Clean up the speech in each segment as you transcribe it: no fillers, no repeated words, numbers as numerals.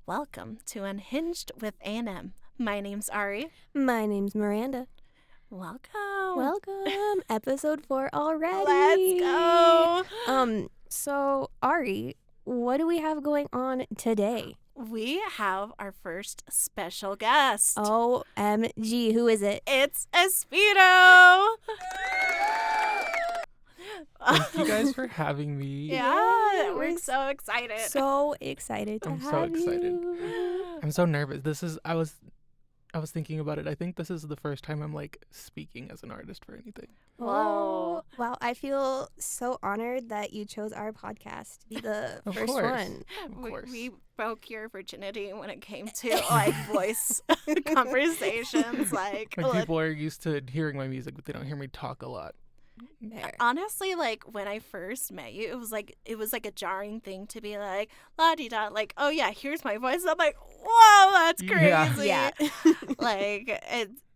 Welcome to Unhinged with A&M. My name's Ari. My name's Miranda. Welcome. Episode 4 already. Let's go. So Ari, what do we have going on today? We have our first special guest. OMG, who is it? It's Espiino. Thank you guys for having me. Yeah, we're so excited. So excited to I'm have so excited. you. I'm so nervous. I was thinking about it. I think this is the first time I'm like speaking as an artist for anything. Whoa. Wow, I feel so honored that you chose our podcast to be the Of first course. one. Of We, course. we broke your virginity when it came to like voice conversations. Like People are used to hearing my music, but they don't hear me talk a lot. honestly, like when I first met you, it was like a jarring thing to be like la di da, like, oh yeah, here's my voice. I'm like, whoa, that's crazy. Yeah. Like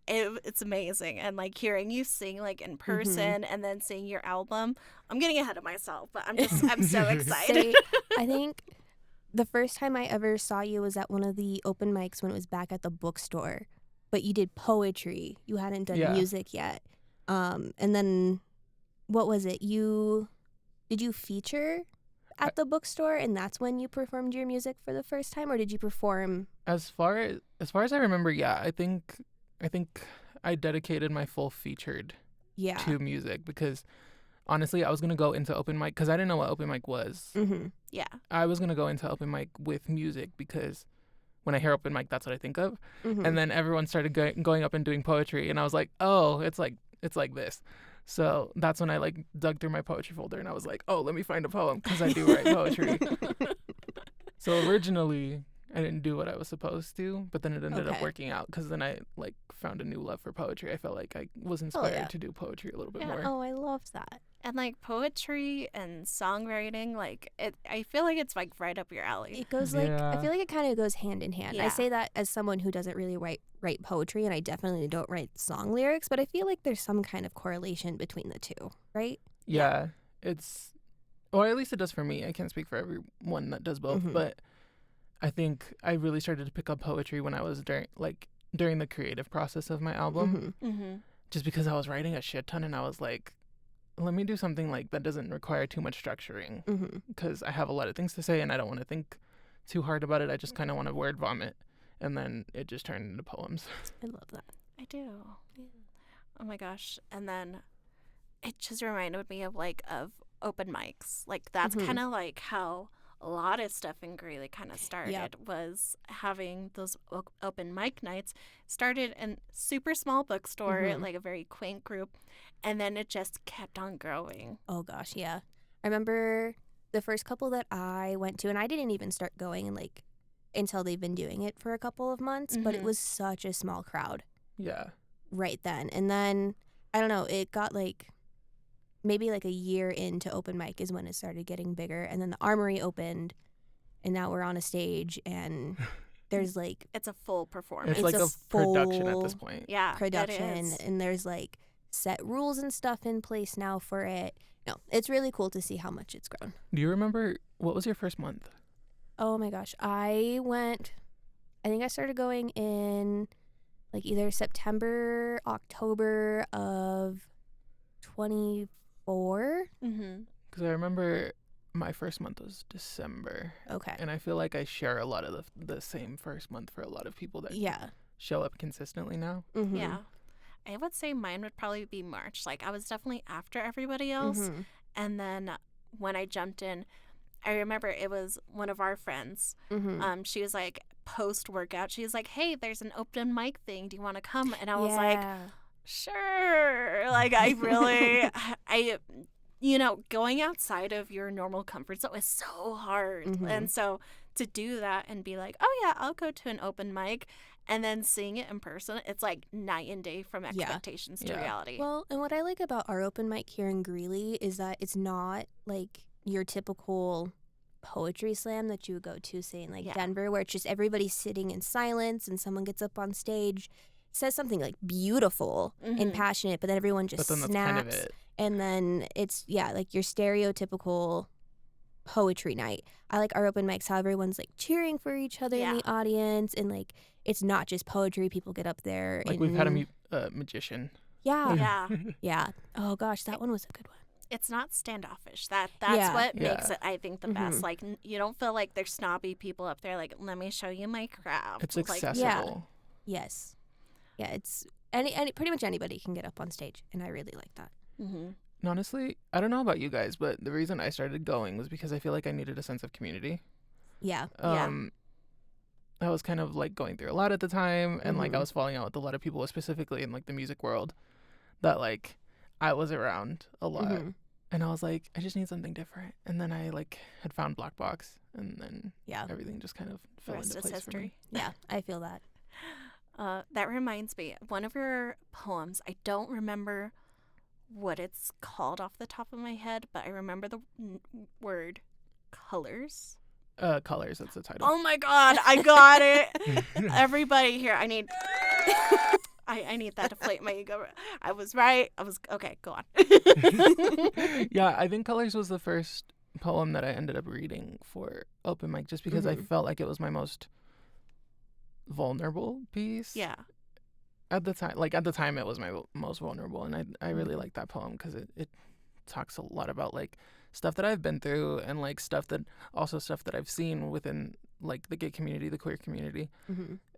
it's amazing, and like hearing you sing like in person and then seeing your album. I'm getting ahead of myself, but I'm so excited. I think the first time I ever saw you was at one of the open mics when it was back at the bookstore, but you did poetry. You hadn't done music yet. And then what was it? Did you feature at the bookstore, and that's when you performed your music for the first time, or did you perform? As far as I remember, yeah, I think I dedicated my full featured to music because honestly, I was gonna go into open mic because I didn't know what open mic was. Mm-hmm. Yeah. I was gonna go into open mic with music because when I hear open mic, that's what I think of. Mm-hmm. And then everyone started going up and doing poetry, and I was like, oh, it's like this. So that's when I like dug through my poetry folder, and I was like, oh, let me find a poem because I do write poetry. So originally, I didn't do what I was supposed to, but then it ended up working out because then I like found a new love for poetry. I felt like I was inspired to do poetry a little bit more. Oh, I love that. And like poetry and songwriting, like I feel like it's like right up your alley. It goes I feel like it kind of goes hand in hand. Yeah. I say that as someone who doesn't really write poetry, and I definitely don't write song lyrics, but I feel like there's some kind of correlation between the two, right? Yeah, it's, or at least it does for me. I can't speak for everyone that does both, but I think I really started to pick up poetry when I was during the creative process of my album, just because I was writing a shit ton, and I was like, let me do something like that doesn't require too much structuring because I have a lot of things to say and I don't want to think too hard about it. I just kind of want to word vomit, and then it just turned into poems. I love that. I do. Yeah. Oh my gosh. And then it just reminded me of open mics. Like that's kind of like how a lot of stuff in Greeley kind of started, was having those open mic nights. Started in super small bookstore, like a very quaint group, and then it just kept on growing. Oh gosh, yeah. I remember the first couple that I went to, and I didn't even start going until they've been doing it for a couple of months, but it was such a small crowd. Yeah. Right then. And then, I don't know, it got maybe a year into open mic is when it started getting bigger, and then the Armory opened, and now we're on a stage, and there's it's a full performance. It's like a production at this point. Yeah, production, it is. and there's set rules and stuff in place now for it. No, it's really cool to see how much it's grown. Do you remember what was your first month? Oh my gosh, I think I started going in either September, October of 24. Because I remember my first month was December. Okay. And I feel like I share a lot of the same first month for a lot of people that show up consistently now. Yeah. I would say mine would probably be March. Like I was definitely after everybody else. And then when I jumped in, I remember it was one of our friends. She was like post-workout. She was like, hey, there's an open mic thing. Do you want to come? And I was like, sure. Like I really, going outside of your normal comfort zone is so hard. And so to do that and be like, oh yeah, I'll go to an open mic, and then seeing it in person, it's like night and day from expectations to reality. Well, and what I like about our open mic here in Greeley is that it's not like your typical poetry slam that you would go to, say, in Denver, where it's just everybody sitting in silence and someone gets up on stage, says something beautiful and passionate, but then everyone just snaps. That's kind of it. And then it's, your stereotypical poetry night. I like our open mics how everyone's like cheering for each other in the audience, and like it's not just poetry. People get up there. Like we've had a magician. Yeah. Yeah. Oh gosh, that one was a good one. It's not standoffish. That's what makes it, I think, the best. Like, you don't feel like there's snobby people up there. Like, let me show you my craft. It's accessible. Yes. Yeah. It's any pretty much anybody can get up on stage, and I really like that. And honestly, I don't know about you guys, but the reason I started going was because I feel like I needed a sense of community. Yeah. I was kind of like going through a lot at the time, and like I was falling out with a lot of people, specifically in like the music world, that like I was around a lot. And I was like, I just need something different. And then I like had found Black Box, and then everything just kind of fell into place for me. Yeah, I feel that. That reminds me, one of your poems, I don't remember what it's called off the top of my head, but I remember the word colors. Colors, that's the title. Oh my God, I got it. Everybody here, I need I need that to deflate my ego. I was right. Okay, go on. Yeah, I think Colors was the first poem that I ended up reading for open mic, just because I felt like it was my most vulnerable piece. Yeah. At the time it was my most vulnerable, and I really like that poem because it talks a lot about like stuff that I've been through, and like stuff that I've seen within like the gay community, the queer community.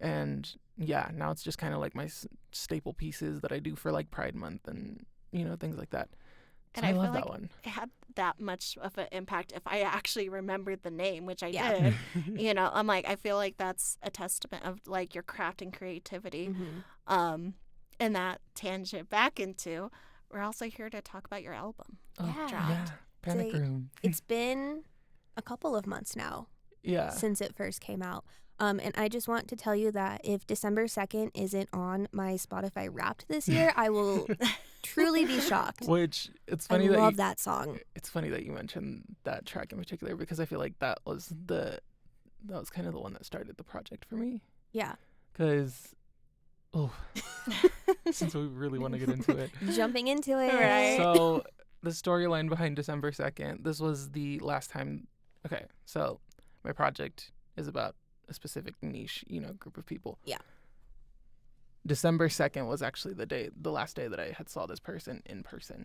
And yeah, now it's just kind of like my staple pieces that I do for like Pride Month and things like that. So And I love feel that like one. it had that much of an impact if I actually remembered the name, which I did. I'm like, I feel like that's a testament of like your craft and creativity. And that tangent back into, we're also here to talk about your album. Panic Room. It's been a couple of months now. Since it first came out. And I just want to tell you that if December 2nd isn't on my Spotify Wrapped this year, I will truly be shocked. Which, it's funny I love that song. It's funny that you mentioned that track in particular, because I feel like that was kind of the one that started the project for me. Yeah. Because, since we really want to get into it. Jumping into it. Right. So, the storyline behind December 2nd, this was the last time. Okay, so my project is about a specific niche, group of people. Yeah. December 2nd was actually the last day that I had saw this person in person.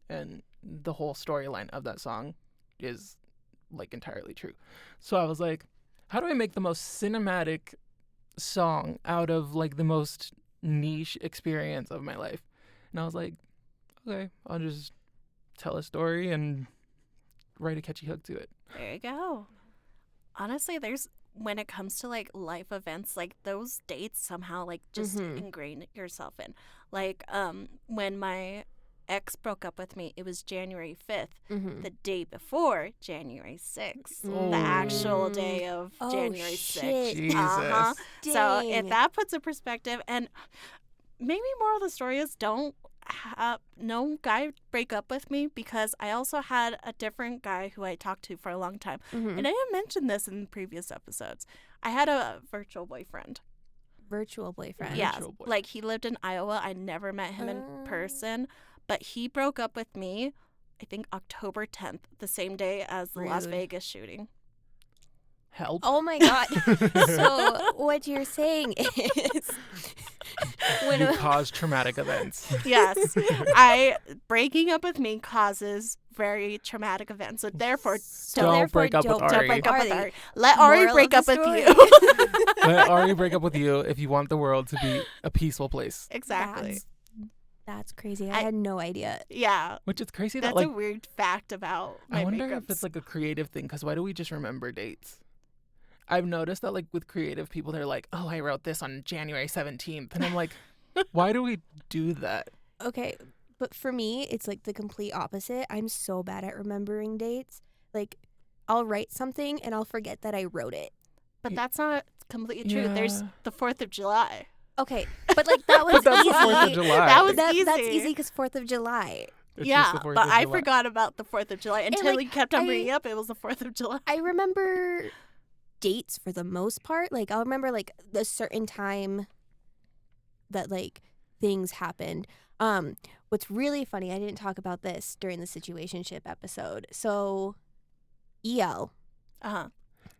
And the whole storyline of that song is like entirely true. So I was like, how do I make the most cinematic song out of like the most niche experience of my life? And I was like, okay, I'll just tell a story and write a catchy hook to it. There you go. Honestly, when it comes to like life events, like those dates somehow like just ingrain yourself in. Like when my ex broke up with me, it was January 5th, the day before January 6th, the actual day of January 6th. Jesus. So if that puts a perspective, and maybe moral of the story is don't have no guy break up with me, because I also had a different guy who I talked to for a long time. And I didn't mention this in previous episodes. I had a virtual boyfriend. Yeah, like he lived in Iowa. I never met him in person, but he broke up with me, I think October 10th, the same day as the Las Vegas shooting. Help. Oh my God. So what you're saying is when you cause traumatic events. Yes. Breaking up with me causes very traumatic events. So therefore, don't break up with Ari. Let Ari break up with you. Let Ari break up with you if you want the world to be a peaceful place. Exactly. That's crazy. I had no idea. Yeah. Which is crazy. That's a weird fact about my I wonder breakups. if it's like a creative thing, because why do we just remember dates? I've noticed that like with creative people, they're like, oh, I wrote this on January 17th. And I'm like, why do we do that? Okay. But for me, it's like the complete opposite. I'm so bad at remembering dates. Like, I'll write something and I'll forget that I wrote it. But that's not completely true. There's the 4th of July. Okay. But like that was that's easy. The 4th of July. That was easy. That's easy because 4th of July. It's but I forgot about the 4th of July until you kept on bringing up it was the 4th of July. I remember dates for the most part. Like I'll remember like a certain time that like things happened. What's really funny, I didn't talk about this during the situationship episode. So EL.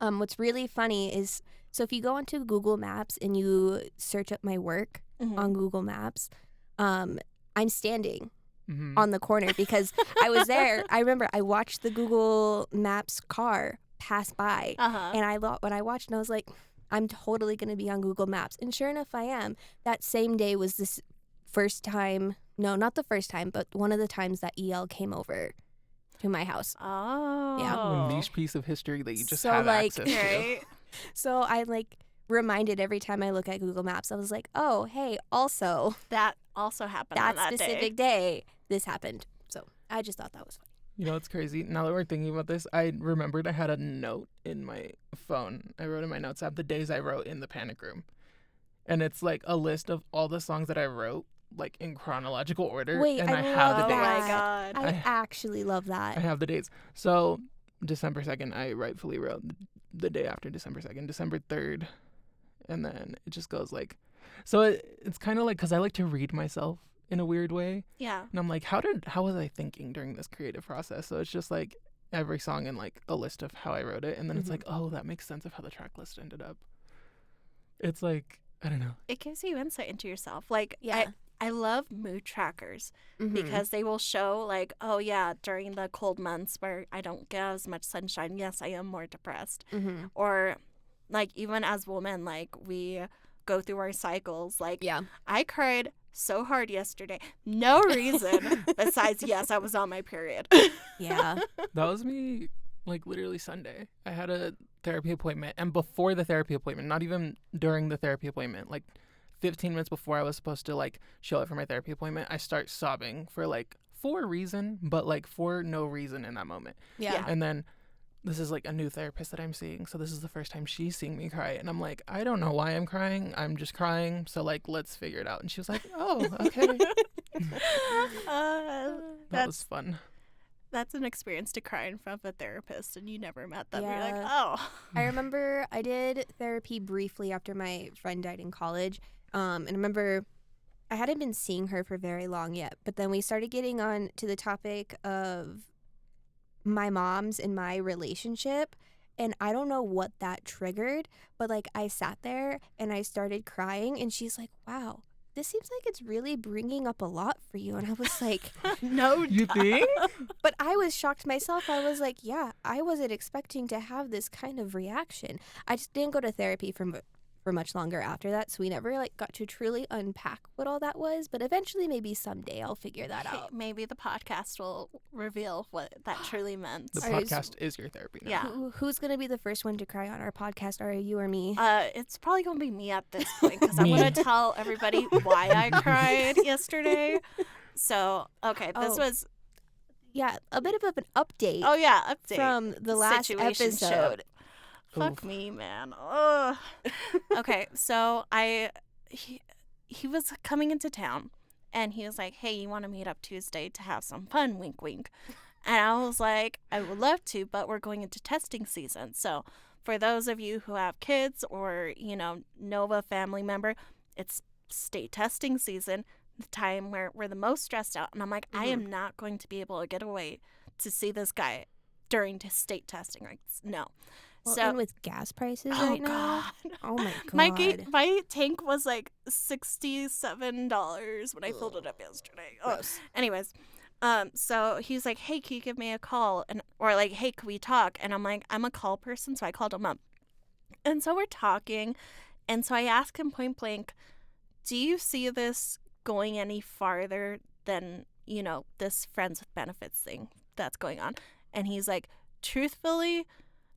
What's really funny is, so if you go onto Google Maps and you search up my work on Google Maps, I'm standing on the corner because I was there. I remember I watched the Google Maps car pass by, and when I watched, and I was like, I'm totally going to be on Google Maps. And sure enough, I am. That same day was this first time, no, not the first time, but one of the times that EL came over to my house. Oh. Yeah. A niche piece of history that you just have access to. Right? So I reminded every time I look at Google Maps, I was like, oh, hey, also. That also happened on that specific day, this happened. So I just thought that was funny. You know what's crazy? Now that we're thinking about this, I remembered I had a note in my phone. I wrote in my notes app the days I wrote in the panic room. And it's like a list of all the songs that I wrote, like in chronological order. Wait, and I have the love dates. Oh my God. I actually love that. I have the dates. So December 2nd, I rightfully wrote the day after December 2nd, December 3rd. And then it just goes like, so it's kind of like, because I like to read myself in a weird way. Yeah. And I'm like, how was I thinking during this creative process? So it's just like every song in like a list of how I wrote it. And then it's like, oh, that makes sense of how the track list ended up. It's like, I don't know. It gives you insight into yourself. Like, Yeah. I love mood trackers because they will show like, oh yeah, during the cold months where I don't get as much sunshine, yes, I am more depressed. Or like even as women, like we go through our cycles. Like I cried so hard yesterday. No reason besides, yes, I was on my period. Yeah. That was me like literally Sunday. I had a therapy appointment, and before the therapy appointment, not even during the therapy appointment, like 15 minutes before I was supposed to like show up for my therapy appointment, I start sobbing for a reason, but like for no reason in that moment. Yeah. And then this is like a new therapist that I'm seeing, so this is the first time she's seeing me cry, and I'm like, I don't know why I'm crying. I'm just crying, so like let's figure it out. And she was like, oh, okay. That was fun. That's an experience to cry in front of a therapist and you never met them. Yeah. You're like, oh. I remember I did therapy briefly after my friend died in college. And I remember I hadn't been seeing her for very long yet, but then we started getting on to the topic of my mom's and my relationship. And I don't know what that triggered, but like I sat there and I started crying, and she's like, wow, this seems like it's really bringing up a lot for you. And I was like, no, you think? But I was shocked myself. I was like, yeah, I wasn't expecting to have this kind of reaction. I just didn't go to therapy for much longer after that, so we never like got to truly unpack what all that was. But eventually, maybe someday I'll figure that out. Maybe the podcast will reveal what that truly meant. The podcast is your therapy now. Yeah. Who's gonna be the first one to cry on our podcast? Are you or me? It's probably gonna be me at this point because I'm gonna tell everybody why I cried yesterday. So this was a bit of an update. Oh yeah, update from the last episode. Fuck me, man. Ugh. Okay, so he was coming into town, and he was like, hey, you want to meet up Tuesday to have some fun, wink, wink. And I was like, I would love to, but we're going into testing season. So for those of you who have kids or, know of a family member, it's state testing season, the time where we're the most stressed out. And I'm like, I am not going to be able to get away to see this guy during state testing. Like, no. Well, so, and with gas prices right now, oh my god, my tank was like $67 when I filled it up yesterday. Anyways, so he's like, "Hey, can you give me a call?" or like, "Hey, can we talk?" And I'm like, "I'm a call person," so I called him up, and so we're talking, and so I asked him point blank, "Do you see this going any farther than this friends with benefits thing that's going on?" And he's like, "Truthfully,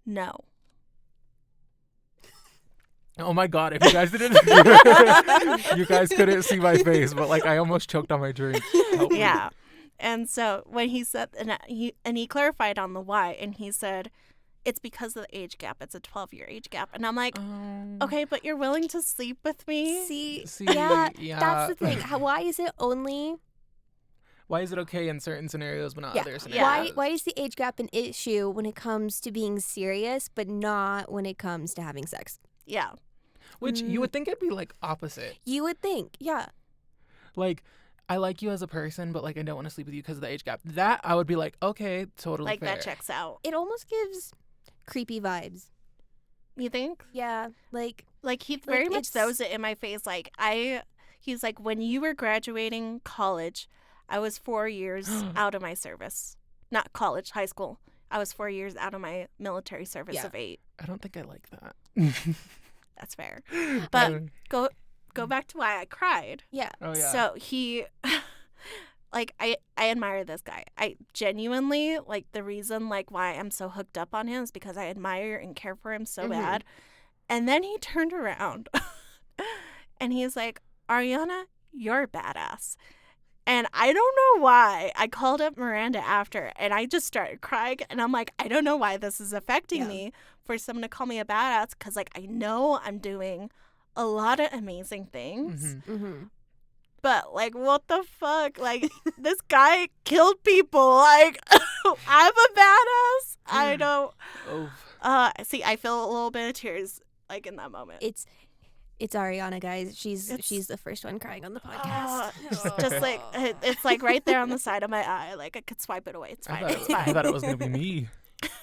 no." Oh my god, if you guys didn't you guys couldn't see my face, but like I almost choked on my drink. Help me. And so when he said, and he clarified on the why, and he said it's because of the age gap. It's a 12-year age gap. And I'm like, okay, but you're willing to sleep with me? See, yeah, that's the thing. Why is it only... Why is it okay in certain scenarios but not other scenarios? Why is the age gap an issue when it comes to being serious, but not when it comes to having sex? Yeah. Which you would think it'd be like opposite. You would think, yeah. Like, I like you as a person, but like I don't want to sleep with you because of the age gap. That I would be like, okay, totally Like, fair. that checks out. It almost gives creepy vibes. You think? Yeah, like he very much throws it in my face. He's like, when you were graduating college, I was 4 years out of my service. Not college, high school. I was 4 years out of my military service of 8. I don't think I like that. That's fair. But go back to why I cried. Yeah. Oh yeah. So he, like, I admire this guy. I genuinely, like, the reason, like, why I'm so hooked up on him is because I admire and care for him so bad. And then he turned around and he's like, Ariana, you're badass. And I don't know why. I called up Miranda after and I just started crying. And I'm like, I don't know why this is affecting me for someone to call me a badass. Because, like, I know I'm doing a lot of amazing things. But, like, what the fuck? Like, this guy killed people. Like, I'm a badass. I don't. See, I feel a little bit of tears, like, in that moment. It's Ariana, guys. She's the first one crying on the podcast. Just like it's like right there on the side of my eye. Like, I could swipe it away. It's fine. It's fine. I thought it was gonna be me.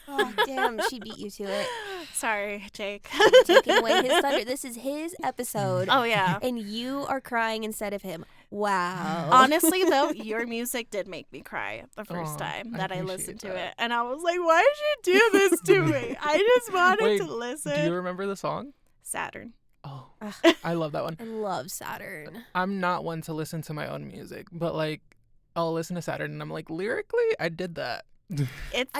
Oh, damn, she beat you to it. Sorry, Jake. Taking away his thunder. This is his episode. Oh, yeah. And you are crying instead of him. Wow. Honestly, though, your music did make me cry the first time that I listened to it. And I was like, why did you do this to me? I just wanted to listen. Do you remember the song? Saturn. Oh, I love that one. I love Saturn. I'm not one to listen to my own music, but, like, I'll listen to Saturn and I'm like, lyrically, I did that. It's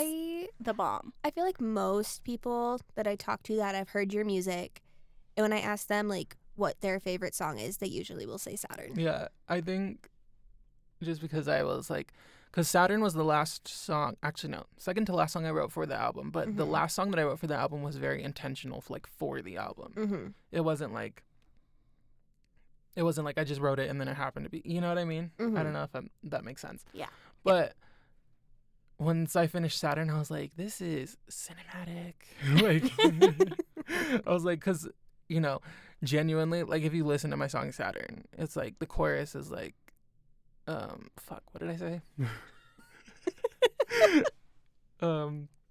the bomb. I feel like most people that I talk to that have heard your music, and when I ask them, like, what their favorite song is, they usually will say Saturn. Yeah, I think just because I was like, because Saturn was the last song, actually no, second to last song I wrote for the album, but the last song that I wrote for the album was very intentional for the album. It wasn't like I just wrote it and then it happened to be, you know what I mean? I don't know if that makes sense. Yeah. But once I finished Saturn, I was like, this is cinematic. Like, I was like, because, you know, genuinely, like, if you listen to my song Saturn, it's like the chorus is like, what did I say?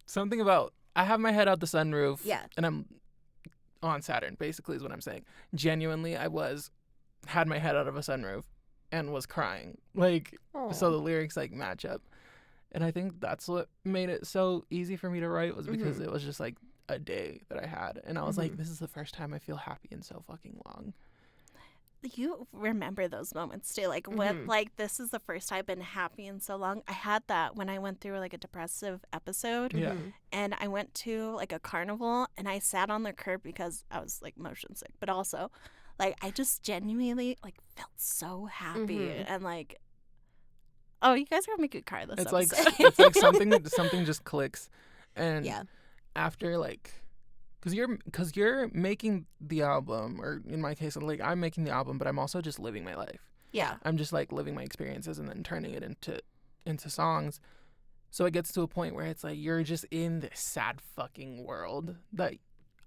Something about I have my head out the sunroof. Yeah. And I'm on Saturn, basically, is what I'm saying. Genuinely, had my head out of a sunroof and was crying. Like, so the lyrics, like, match up. And I think that's what made it so easy for me to write, was because it was just like a day that I had. And I was like, this is the first time I feel happy in so fucking long. You remember those moments too. Like, when, like, this is the first time I've been happy in so long. I had that when I went through, like, a depressive episode. Yeah. And I went to, like, a carnival and I sat on the curb because I was, like, motion sick. But also, like, I just genuinely, like, felt so happy. And, like, oh, you guys are gonna make me cry this episode. It's like something just clicks, and after, like, because you're making the album, or in my case, like, I'm making the album, but I'm also just living my life. Yeah, I'm just, like, living my experiences and then turning it into songs. So it gets to a point where it's like you're just in this sad fucking world that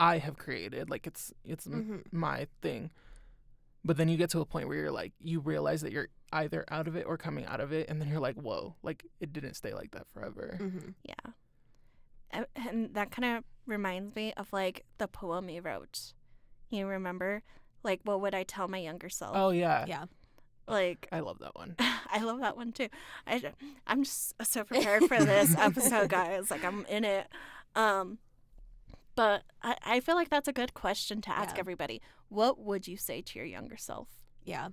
I have created. Like, it's my thing. But then you get to a point where you're like, you realize that you're either out of it or coming out of it. And then you're like, whoa, like, it didn't stay like that forever. Yeah. And that kind of reminds me of, like, the poem you wrote. You remember? Like, what would I tell my younger self? Oh, yeah. Yeah. Like, I love that one. I love that one, too. I'm just so prepared for this episode, guys. Like, I'm in it. But I feel like that's a good question to ask everybody. What would you say to your younger self? Yeah.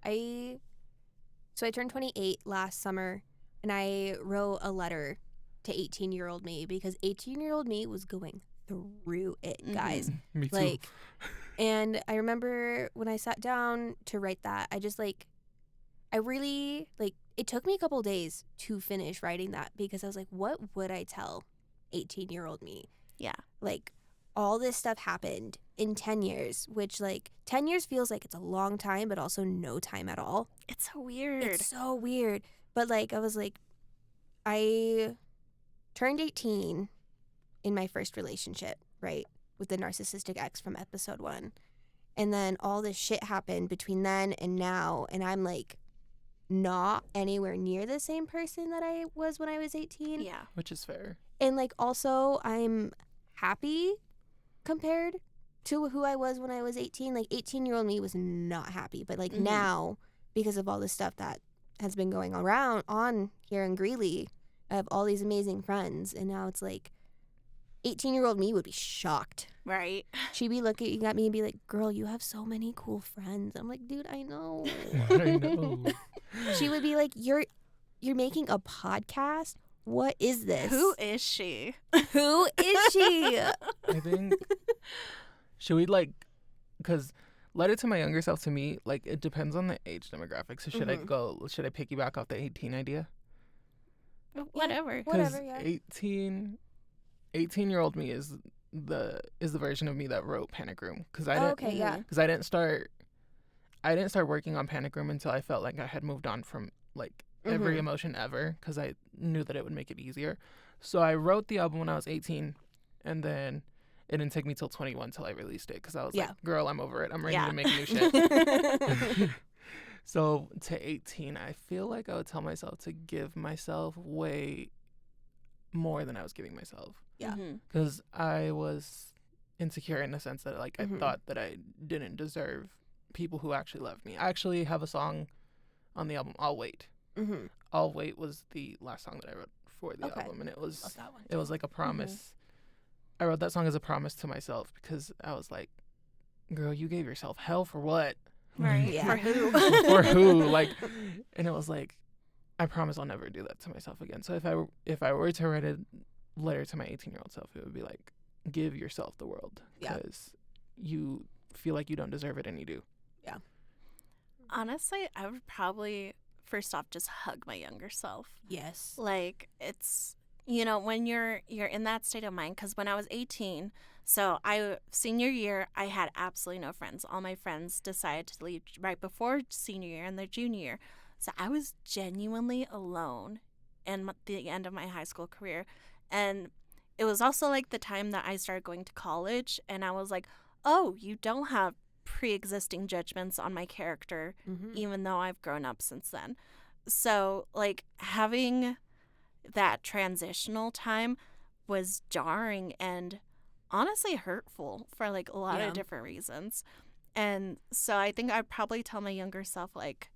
So I turned 28 last summer, and I wrote a letter to 18-year-old me, because 18-year-old me was going through it, guys. Me too. Like, and I remember when I sat down to write that, I just, like, I really, like, it took me a couple days to finish writing that, because I was like, what would I tell 18-year-old me? Yeah. Like, all this stuff happened in 10 years, which, like, 10 years feels like it's a long time, but also no time at all. It's so weird. It's so weird. But, like, I was like, I turned 18 in my first relationship, right, with the narcissistic ex from episode 1. And then all this shit happened between then and now, and I'm, like, not anywhere near the same person that I was when I was 18. Yeah. Which is fair. And like also I'm happy compared to who I was when I was 18. Like 18-year-old me was not happy, but like now, because of all the stuff that has been going on here in Greeley, I have all these amazing friends, and now it's like 18-year-old me would be shocked. Right. She'd be looking at me and be like, girl, you have so many cool friends. I'm like, dude, I know. I know. She would be like, you're making a podcast? What is this? Who is she? Who is she? I think, should we like, because Letter to My Younger Self, to me, like, it depends on the age demographic. So should I piggyback off the 18 idea? Whatever. Whatever, yeah. 18-year-old me is the version of me that wrote Panic Room. Because I didn't start working on Panic Room until I felt like I had moved on from, like, every emotion ever, because I knew that it would make it easier. So I wrote the album when I was 18, and then it didn't take me till 21 till I released it, because I was like, girl, I'm over it. I'm ready to make new shit. So to 18, I feel like I would tell myself to give myself way more than I was giving myself. Yeah. Because I was insecure in the sense that, like, I thought that I didn't deserve people who actually loved me. I actually have a song on the album, I'll Wait. I'll Wait was the last song that I wrote for the album, and it was like a promise. I wrote that song as a promise to myself, because I was like, girl, you gave yourself hell for what? Right. Yeah. For who? For who? Like, and it was like, I promise I'll never do that to myself again. So if I were to write a letter to my 18-year-old self, it would be like, give yourself the world, because you feel like you don't deserve it, and you do. Yeah. Honestly, I would probably first off just hug my younger self. Yes. Like, it's, you know, when you're in that state of mind, because when I was 18, so senior year, I had absolutely no friends. All my friends decided to leave right before senior year and their junior year. So I was genuinely alone in the end of my high school career. And it was also like the time that I started going to college, and I was like, oh, you don't have pre-existing judgments on my character, even though I've grown up since then. So like having that transitional time was jarring and honestly hurtful for like a lot of different reasons. And so I think I'd probably tell my younger self, like,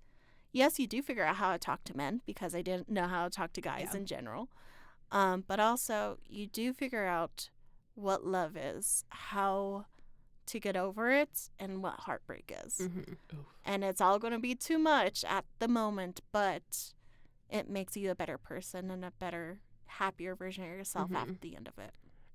yes, you do figure out how to talk to men, because I didn't know how to talk to guys in general. But also you do figure out what love is, how to get over it, and what heartbreak is. And it's all going to be too much at the moment, but it makes you a better person and a better, happier version of yourself at the end of it.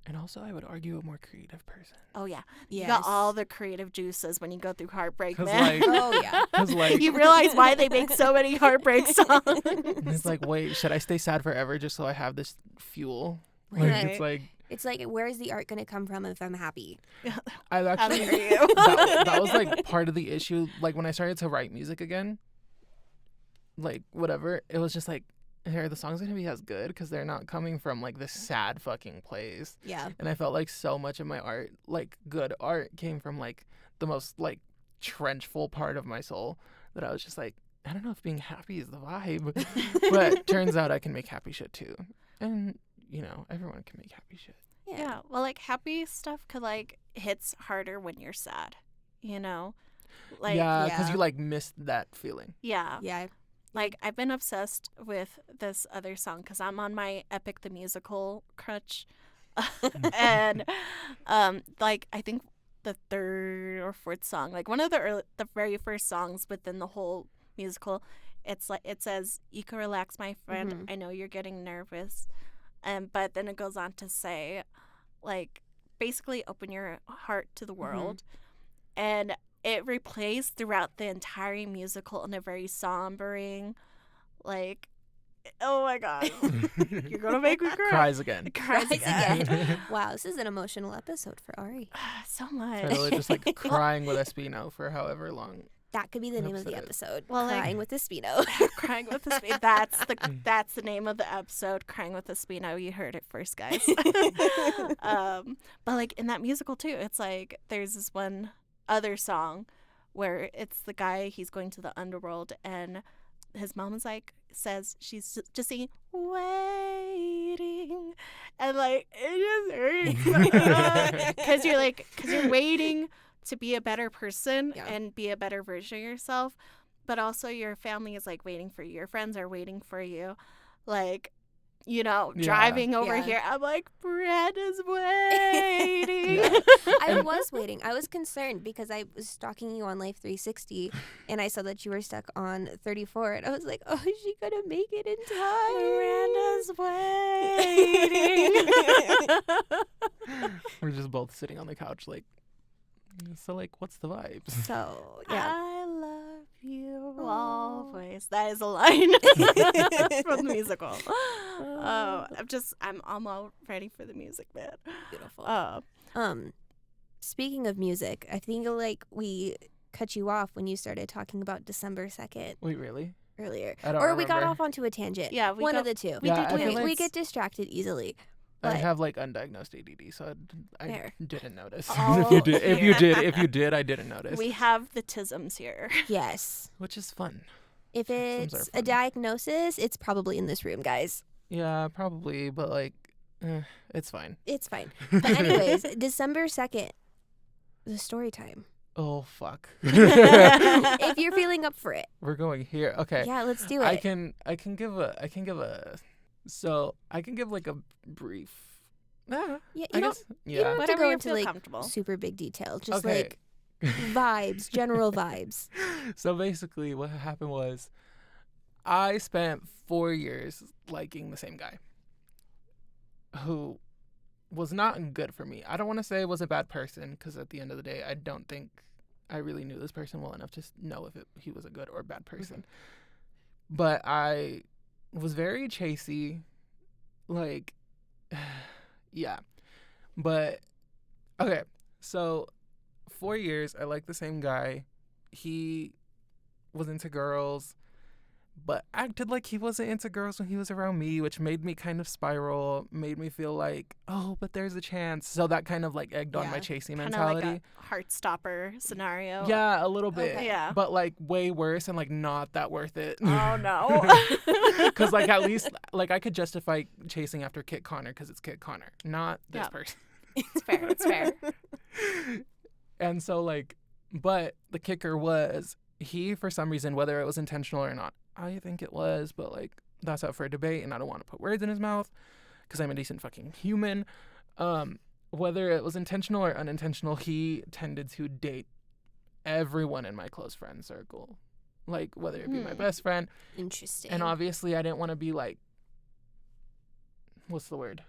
And also, I would argue, a more creative person. Oh, yeah. Yes. You got all the creative juices when you go through heartbreak, man. Like, oh, yeah. Like, you realize why they make so many heartbreak songs. It's like, wait, should I stay sad forever just so I have this fuel? Like, right. It's like, where is the art going to come from if I'm happy? I actually, that was like part of the issue. Like, when I started to write music again, like, whatever, it was just like, are the songs going to be as good? Because they're not coming from, like, this sad fucking place. Yeah. And I felt like so much of my art, like, good art, came from, like, the most, like, trenchful part of my soul, that I was just like, I don't know if being happy is the vibe. But turns out I can make happy shit, too. And, you know, everyone can make happy shit. Yeah. Well, like, happy stuff could, like, hits harder when you're sad, you know? Like, because you, like, missed that feeling. Yeah. Yeah. Like, I've been obsessed with this other song because I'm on my Epic the Musical crutch. And, like, I think the third or fourth song, like, one of the very first songs within the whole musical, it's like, it says, "You can relax, my friend. I know you're getting nervous." But then it goes on to say, like, basically open your heart to the world. And it replays throughout the entire musical in a very sombering, like, oh my God, you're going to make me cry. Cries again. Cries again. Wow, this is an emotional episode for Ari. So much. Literally just like crying with Espiino for however long. That could be the name of the episode. Well, Crying with Espiino. Crying with Espiino. That's the name of the episode. Crying with Espiino. You heard it first, guys. But like in that musical too, it's like there's this one other song where it's the guy, he's going to the underworld, and his mom is like, says she's just singing waiting, and like it just hurts because you're waiting to be a better person and be a better version of yourself, but also your family is like waiting for you, your friends are waiting for you, like, you know, driving over here. I'm like, Brad is waiting. I was waiting. I was concerned because I was stalking you on Life 360 and I saw that you were stuck on 34 and I was like, oh, is she going to make it in time? Miranda's waiting. We're just both sitting on the couch like, so like, what's the vibes? So, yeah. I love you always. That is a line from the musical. Oh, I'm almost ready for the music, man. Beautiful. Speaking of music, I think like we cut you off when you started talking about December 2nd. Wait, really? Earlier. I don't or remember. We got off onto a tangent. Yeah, one of the two. We get distracted easily. I have like undiagnosed ADD, so I didn't notice. Oh, if you did, I didn't notice. We have the tisms here. Yes. Which is fun. If it's a diagnosis, it's probably in this room, guys. Yeah, probably, but like, it's fine. It's fine. But anyways, December 2nd, the story time. Oh, fuck. If you're feeling up for it. We're going here. Okay. Yeah, let's do it. I can give like a brief. You don't have to go into like super big detail. Just like vibes, general vibes. So basically what happened was I spent 4 years liking the same guy who was not good for me. I don't want to say was a bad person because at the end of the day, I don't think I really knew this person well enough to know if he was a good or bad person. But I was very chasey, like, yeah. But, okay, so 4 years, I liked the same guy. He was into girls, but acted like he wasn't into girls when he was around me, which made me kind of spiral, made me feel like, oh, but there's a chance. So that kind of like egged on my chasing mentality. Kind of like a Heartstopper scenario. Yeah, a little bit. Okay. Yeah. But like way worse and like not that worth it. Oh, no. Because like at least like I could justify chasing after Kit Connor because it's Kit Connor, not this person. It's fair. It's fair. And so like, but the kicker was he, for some reason, whether it was intentional or not, I think it was, but like that's up for a debate and I don't want to put words in his mouth because I'm a decent fucking human. Whether it was intentional or unintentional, he tended to date everyone in my close friend circle. Like whether it be my best friend. Interesting. And obviously I didn't want to be like, what's the word?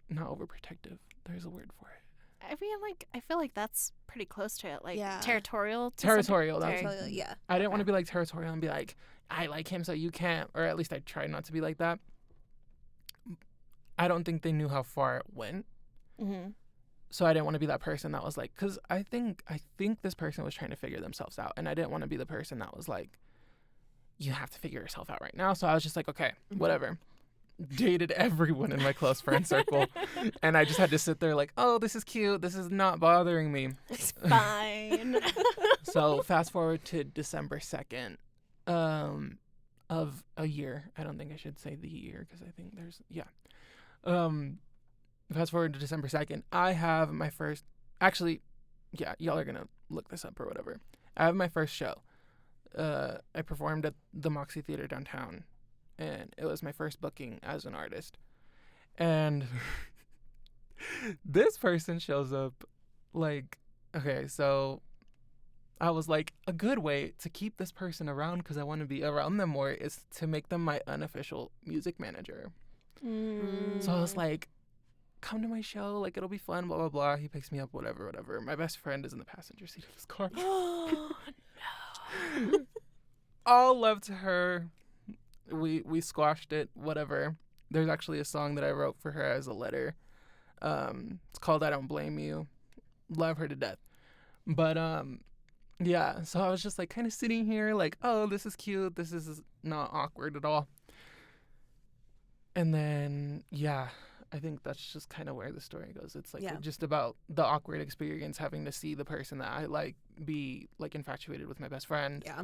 Not overprotective. There's a word for it. I feel like that's pretty close to it. Like territorial. Territorial, yeah. I didn't want to be like territorial and be like, I like him so you can't, or at least I tried not to be like that. I don't think they knew how far it went. Mm-hmm. So I didn't want to be that person that was like, because I think this person was trying to figure themselves out, and I didn't want to be the person that was like, you have to figure yourself out right now. So I was just like, okay, whatever. Dated everyone in my close friend circle, and I just had to sit there like, oh, this is cute. This is not bothering me. It's fine. So fast forward to December 2nd of a year. I don't think I should say the year because I think there's, fast forward to December 2nd. I have my first, actually, yeah, y'all are going to look this up or whatever. I have my first show. I performed at the Moxie Theater downtown, and it was my first booking as an artist. And this person shows up like, okay, so I was like, a good way to keep this person around because I want to be around them more is to make them my unofficial music manager. So I was like, come to my show, like it'll be fun, blah, blah, blah. He picks me up, whatever. My best friend is in the passenger seat of his car. Oh, no. All love to her. We squashed it, whatever. There's actually a song that I wrote for her as a letter. It's called I Don't Blame You. Love her to death. But yeah, so I was just like kind of sitting here like, oh, this is cute. This is not awkward at all. And then, yeah, I think that's just kind of where the story goes. It's like just about the awkward experience, having to see the person that I like be like infatuated with my best friend. Yeah.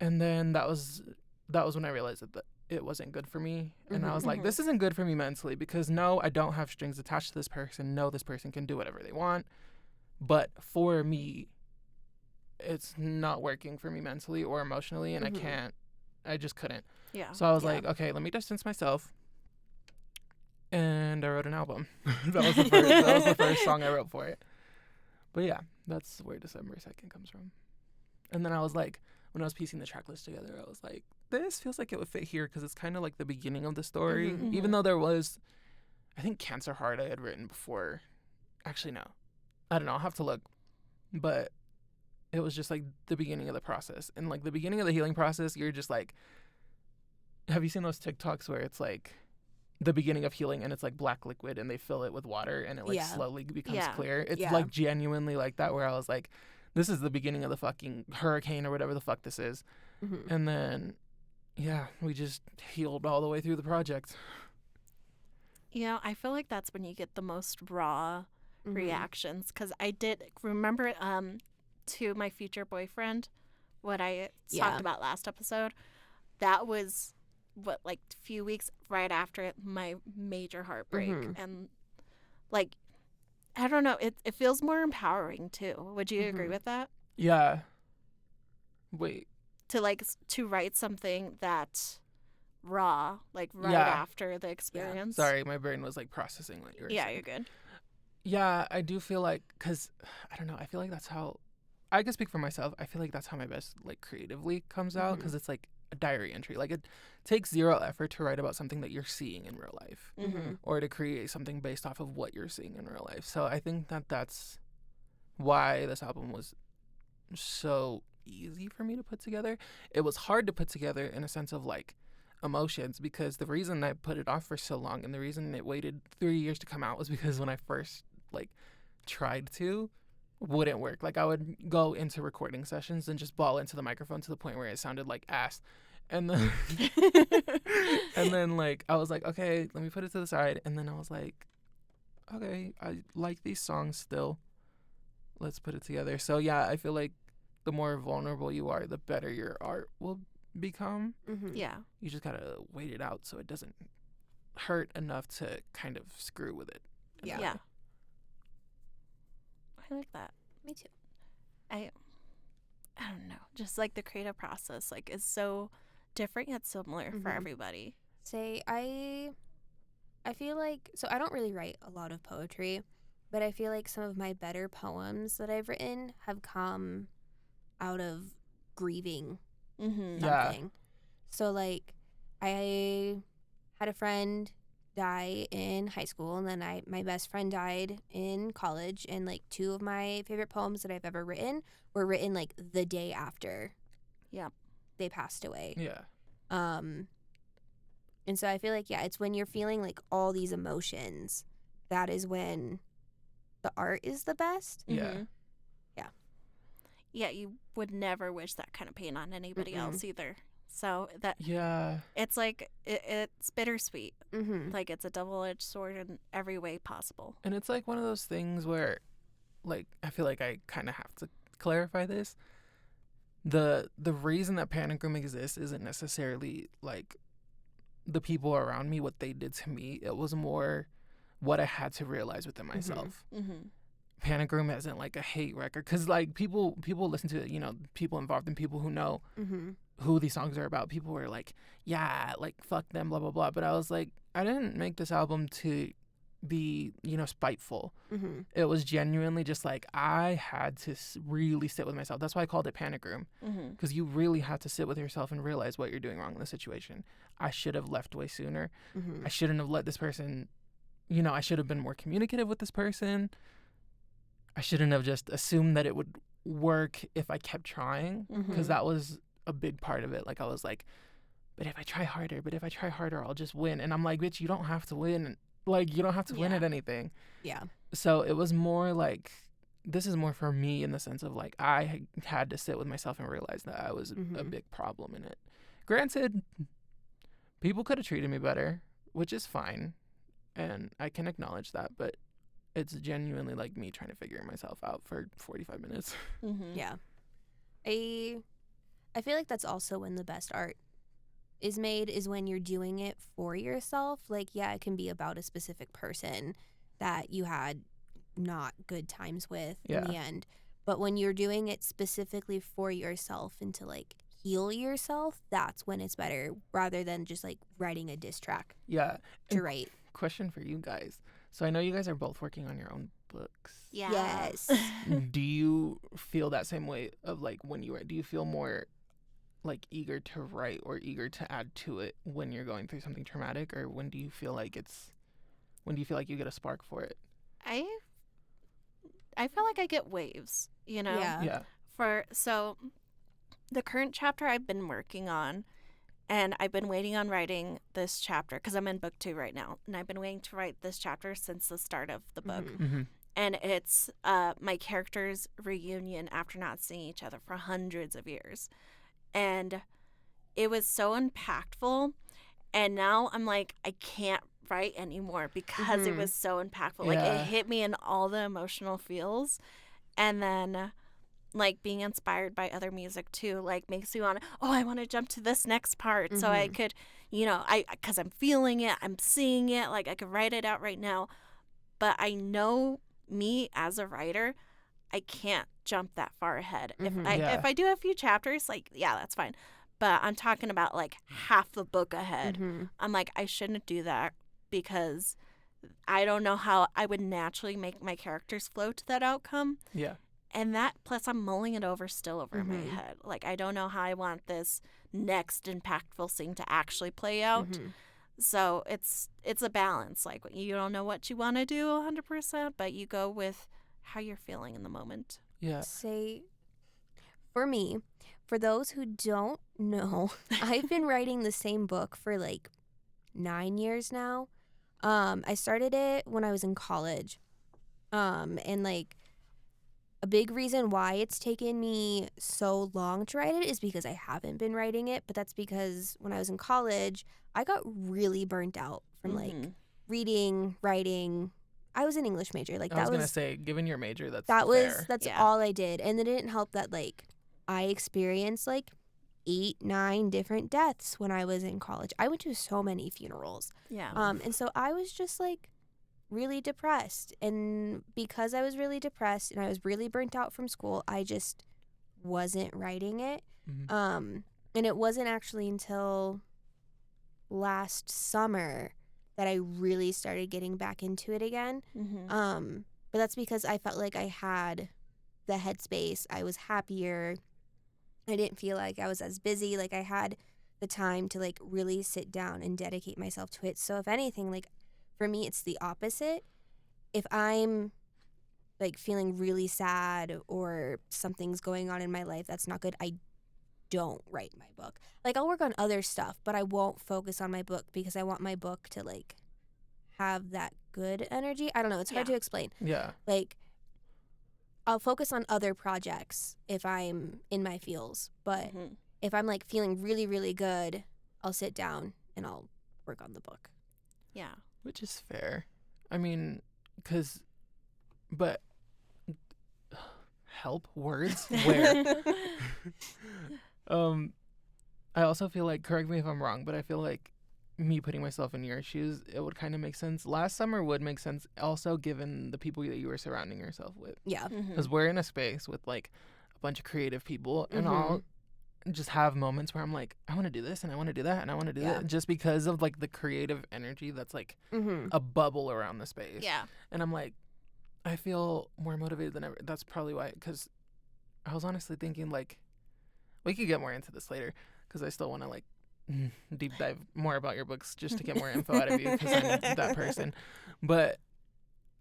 And then that was when I realized that it wasn't good for me. And I was like, this isn't good for me mentally, because no, I don't have strings attached to this person. No, this person can do whatever they want. But for me, it's not working for me mentally or emotionally, and I just couldn't. Yeah. So I was like, okay, let me distance myself. And I wrote an album. that was the first song I wrote for it. But yeah, that's where December 2nd comes from. And then I was like, when I was piecing the track list together, I was like, this feels like it would fit here, because it's kind of like the beginning of the story. Even though there was, I think Cancer Heart I had written before. Actually, no. I don't know. I'll have to look. But it was just like the beginning of the process. And like the beginning of the healing process, you're just like, have you seen those TikToks where it's like the beginning of healing and it's like black liquid and they fill it with water and it like slowly becomes clear? It's like genuinely like that, where I was like, this is the beginning of the fucking hurricane or whatever the fuck this is. And then, yeah, we just healed all the way through the project. I feel like that's when you get the most raw reactions, because I did remember to my future boyfriend, what I talked about last episode. That was like a few weeks right after my major heartbreak. And like, I don't know, it feels more empowering too. Would you agree with that? Yeah. Wait. To write something that's raw, like right after the experience. Sorry, my brain was like processing what you were saying. Yeah, you're good. Yeah, I do feel like, because I don't know, I feel like that's how, I can speak for myself, I feel like that's how my best like creatively comes out, because it's like a diary entry. Like, it takes zero effort to write about something that you're seeing in real life, or to create something based off of what you're seeing in real life. So I think that that's why this album was so easy for me to put together. It was hard to put together in a sense of like emotions, because the reason I put it off for so long and the reason it waited 3 years to come out was because when I first like tried to, wouldn't work. Like, I would go into recording sessions and just bawl into the microphone to the point where it sounded like ass. And then and then like I was like, okay, let me put it to the side. And then I was like, okay, I like these songs still. Let's put it together. So yeah, I feel like the more vulnerable you are, the better your art will become. Yeah. You just gotta wait it out so it doesn't hurt enough to kind of screw with it. Yeah. I like that. Me too. I don't know. Just like the creative process, like, is so different yet similar for everybody. I feel like, so I don't really write a lot of poetry, but I feel like some of my better poems that I've written have come out of grieving something. So like, I had a friend die in high school, and then my best friend died in college, and like two of my favorite poems that I've ever written were written like the day after they passed away. And so I feel like, it's when you're feeling like all these emotions, that is when the art is the best. Yeah, you would never wish that kind of pain on anybody else either. So that it's like it's bittersweet. Like, it's a double-edged sword in every way possible. And it's like one of those things where, like, I feel like I kind of have to clarify this. The reason that Panic Room exists isn't necessarily like the people around me, what they did to me. It was more what I had to realize within myself. Panic Room isn't like a hate record, because like people listen to it, you know, people involved and people who know who these songs are about. People were like, yeah, like, fuck them, blah blah blah. But I was like, I didn't make this album to be, you know, spiteful. It was genuinely just like, I had to really sit with myself. That's why I called it Panic Room, because you really had to sit with yourself and realize what you're doing wrong in the situation. I should have left way sooner. I shouldn't have let this person, you know, I should have been more communicative with this person. I shouldn't have just assumed that it would work if I kept trying, because that was a big part of it. Like, I was like, but if I try harder, I'll just win. And I'm like, bitch, you don't have to win. Like, you don't have to win at anything. So it was more like, this is more for me in the sense of like, I had to sit with myself and realize that I was a big problem in it. Granted, people could have treated me better, which is fine. And I can acknowledge that, but it's genuinely like me trying to figure myself out for 45 minutes. I feel like that's also when the best art is made, is when you're doing it for yourself. Like, yeah, it can be about a specific person that you had not good times with in the end. But when you're doing it specifically for yourself and to, like, heal yourself, that's when it's better, rather than just, like, writing a diss track. Yeah. To write. Question for you guys. So I know you guys are both working on your own books. Yeah. Yes. Do you feel that same way of, like, when you write? Do you feel more, like, eager to write or eager to add to it when you're going through something traumatic? Or when do you feel like you get a spark for it? I feel like I get waves, you know? Yeah. So the current chapter I've been working on, and I've been waiting on writing this chapter because I'm in book 2 right now, and I've been waiting to write this chapter since the start of the book. Mm-hmm. And it's my characters' reunion after not seeing each other for hundreds of years. And it was so impactful. And now I'm like, I can't write anymore because it was so impactful. Like, it hit me in all the emotional feels. And then, like, being inspired by other music too, like, makes me want to, I want to jump to this next part so I could, you know, because I'm feeling it, I'm seeing it, like, I could write it out right now. But I know me as a writer, I can't jump that far ahead. If I do a few chapters, like, yeah, that's fine. But I'm talking about, like, half the book ahead. I'm like, I shouldn't do that because I don't know how I would naturally make my characters flow to that outcome. Yeah. And that, plus I'm mulling it over still over in my head. Like, I don't know how I want this next impactful scene to actually play out. So it's a balance. Like, you don't know what you want to do 100%, but you go with how you're feeling in the moment. Yeah. Say, for me, for those who don't know, I've been writing the same book for, like, 9 years now. I started it when I was in college. And, like, a big reason why it's taken me so long to write it is because I haven't been writing it. But that's because when I was in college, I got really burnt out from, like, reading, writing. I was an English major. Like, I was gonna say, given your major, that's all I did. And it didn't help that, like, I experienced, like, 8, 9 different deaths when I was in college. I went to so many funerals. Yeah. And so I was just, like, really depressed. And because I was really depressed and I was really burnt out from school, I just wasn't writing it. And it wasn't actually until last summer that I really started getting back into it again. But that's because I felt like I had the headspace. I was happier. I didn't feel like I was as busy. Like, I had the time to, like, really sit down and dedicate myself to it. So if anything, like, for me, it's the opposite. If I'm, like, feeling really sad or something's going on in my life that's not good, I don't write my book. Like, I'll work on other stuff, but I won't focus on my book because I want my book to, like, have that good energy. I don't know. It's hard to explain. Yeah. Like, I'll focus on other projects if I'm in my feels. But if I'm, like, feeling really, really good, I'll sit down and I'll work on the book. Yeah. Which is fair. I mean, but help words where I also feel like, correct me if I'm wrong, but I feel like me putting myself in your shoes, it would kind of make sense. Last summer would make sense also, given the people that you were surrounding yourself with. Yeah. Because we're in a space with, like, a bunch of creative people, and I'll just have moments where I'm like, I want to do this and I want to do that and I want to do that, just because of, like, the creative energy that's, like, a bubble around the space. Yeah. And I'm like, I feel more motivated than ever. That's probably why, because I was honestly thinking, like, we could get more into this later because I still want to, like, deep dive more about your books just to get more info out of you because I'm that person. But,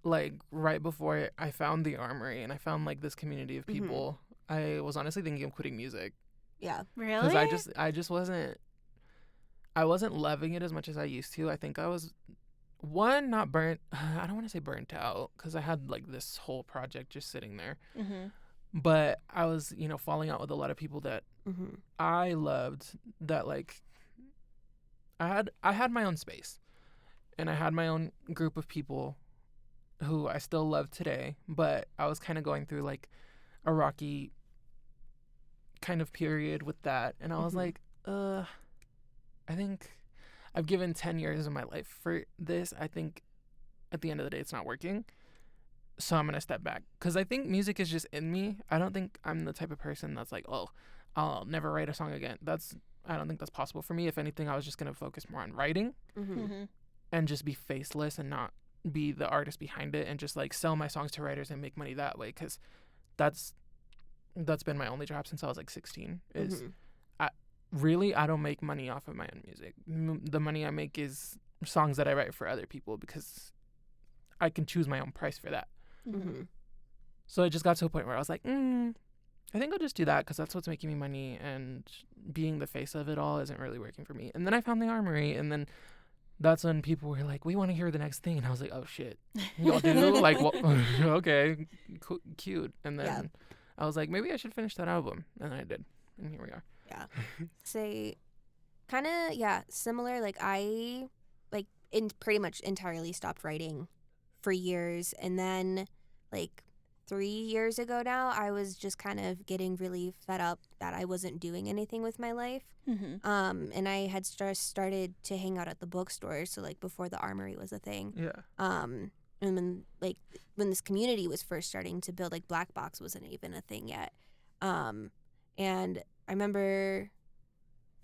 like, right before I found the Armory and I found, like, this community of people, I was honestly thinking of quitting music. Yeah. Really? Because I just wasn't loving it as much as I used to. I think I was, not burnt. I don't want to say burnt out because I had, like, this whole project just sitting there. But I was, falling out with a lot of people that I loved, that, like, I had my own space and I had my own group of people who I still love today, but I was kind of going through, like, a rocky kind of period with that, and I was like, I think I've given 10 years of my life for this. I think at the end of the day, it's not working. So I'm going to step back. Because I think music is just in me. I don't think I'm the type of person that's like, oh, I'll never write a song again. I don't think that's possible for me. If anything, I was just going to focus more on writing and just be faceless and not be the artist behind it and just like sell my songs to writers and make money that way. Because that's been my only job since I was like 16 is I don't make money off of my own music. The money I make is songs that I write for other people because I can choose my own price for that. So it just got to a point where I was like, I think I'll just do that because that's what's making me money, and being the face of it all isn't really working for me. And then I found the Armory, and then that's when people were like, we want to hear the next thing. And I was like, oh shit, y'all do? Like, well, okay, cute. And then I was like, maybe I should finish that album. And I did. And here we are. Yeah. Say, kind of, similar. Like, I, pretty much entirely stopped writing for years. And then, 3 years ago now, I was just kind of getting really fed up that I wasn't doing anything with my life. And I had started to hang out at the bookstore. So, before the Armory was a thing. Yeah. And when this community was first starting to build, Black Box wasn't even a thing yet. And I remember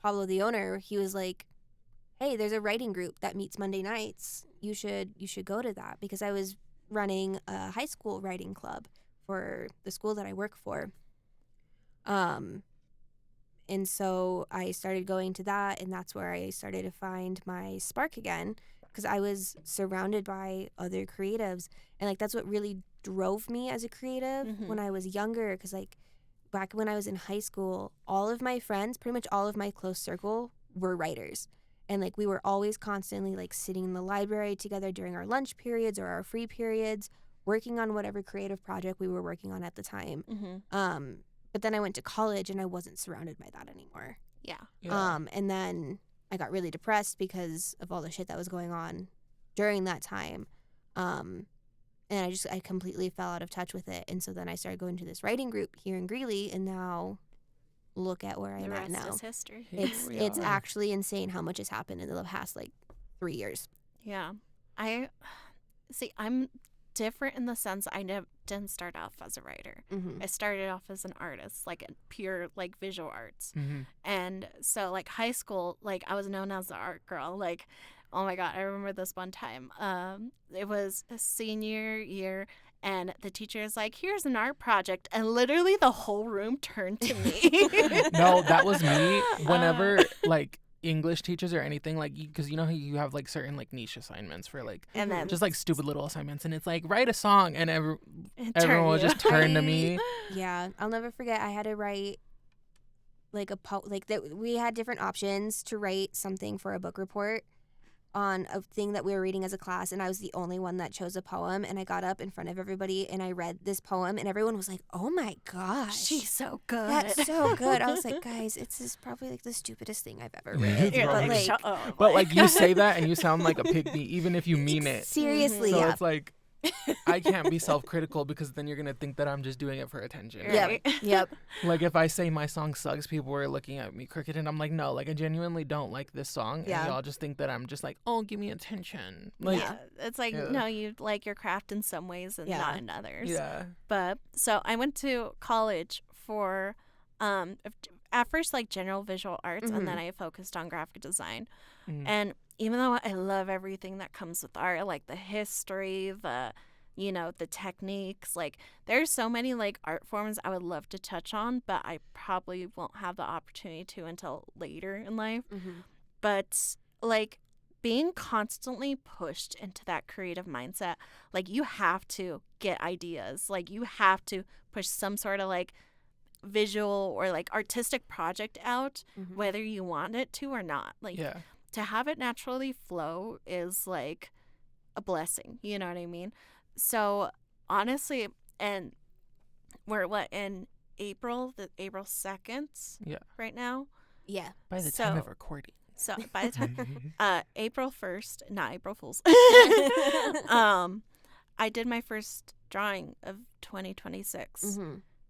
Pablo, the owner, he was like, hey, there's a writing group that meets Monday nights. You should go to that, because I was running a high school writing club for the school that I work for. And so I started going to that, and that's where I started to find my spark again, because I was surrounded by other creatives. And that's what really drove me as a creative when I was younger, because back when I was in high school, all of my friends, pretty much all of my close circle, were writers. And we were always constantly sitting in the library together during our lunch periods or our free periods, working on whatever creative project we were working on at the time. But then I went to college and I wasn't surrounded by that anymore. Yeah. And then I got really depressed because of all the shit that was going on during that time. And I completely fell out of touch with it. And so then I started going to this writing group here in Greeley, and now look at where I'm at now. The rest is history. It's actually insane how much has happened in the past 3 years. Yeah. I'm different in the sense I didn't start off as a writer. I started off as an artist, pure visual arts. And so high school, I was known as the art girl. Oh my God, I remember this one time. It was a senior year, and the teacher is like, here's an art project. And literally the whole room turned to me. No, that was me. Whenever, English teachers or anything, because how you have, certain, niche assignments for, and then just, stupid little assignments. And it's, write a song. And everyone would just turn to me. Yeah, I'll never forget. I had to write, we had different options to write something for a book report on a thing that we were reading as a class, and I was the only one that chose a poem, and I got up in front of everybody and I read this poem, and everyone was like, oh my gosh, she's so good. That's so good. I was like, guys, it's just probably the stupidest thing I've ever read. But you say that and you sound like a pygmy even if you mean it. Seriously. So it's I can't be self-critical, because then you're going to think that I'm just doing it for attention. Right? Yep. If I say my song sucks, people are looking at me crooked, and I'm like, no, I genuinely don't like this song. And y'all just think that I'm just oh, give me attention. It's no, you like your craft in some ways and not in others. Yeah. But so I went to college for, at first, general visual arts, and then I focused on graphic design. And even though I love everything that comes with art, the history, the techniques, there's so many art forms I would love to touch on, but I probably won't have the opportunity to until later in life. But being constantly pushed into that creative mindset, you have to get ideas, you have to push some sort of visual or artistic project out, whether you want it to or not. To have it naturally flow is a blessing, you know what I mean? So honestly, and we're in April 2nd right now? Yeah. By the time of recording. So by the time April 1st, not April Fool's. I did my first drawing of 2026.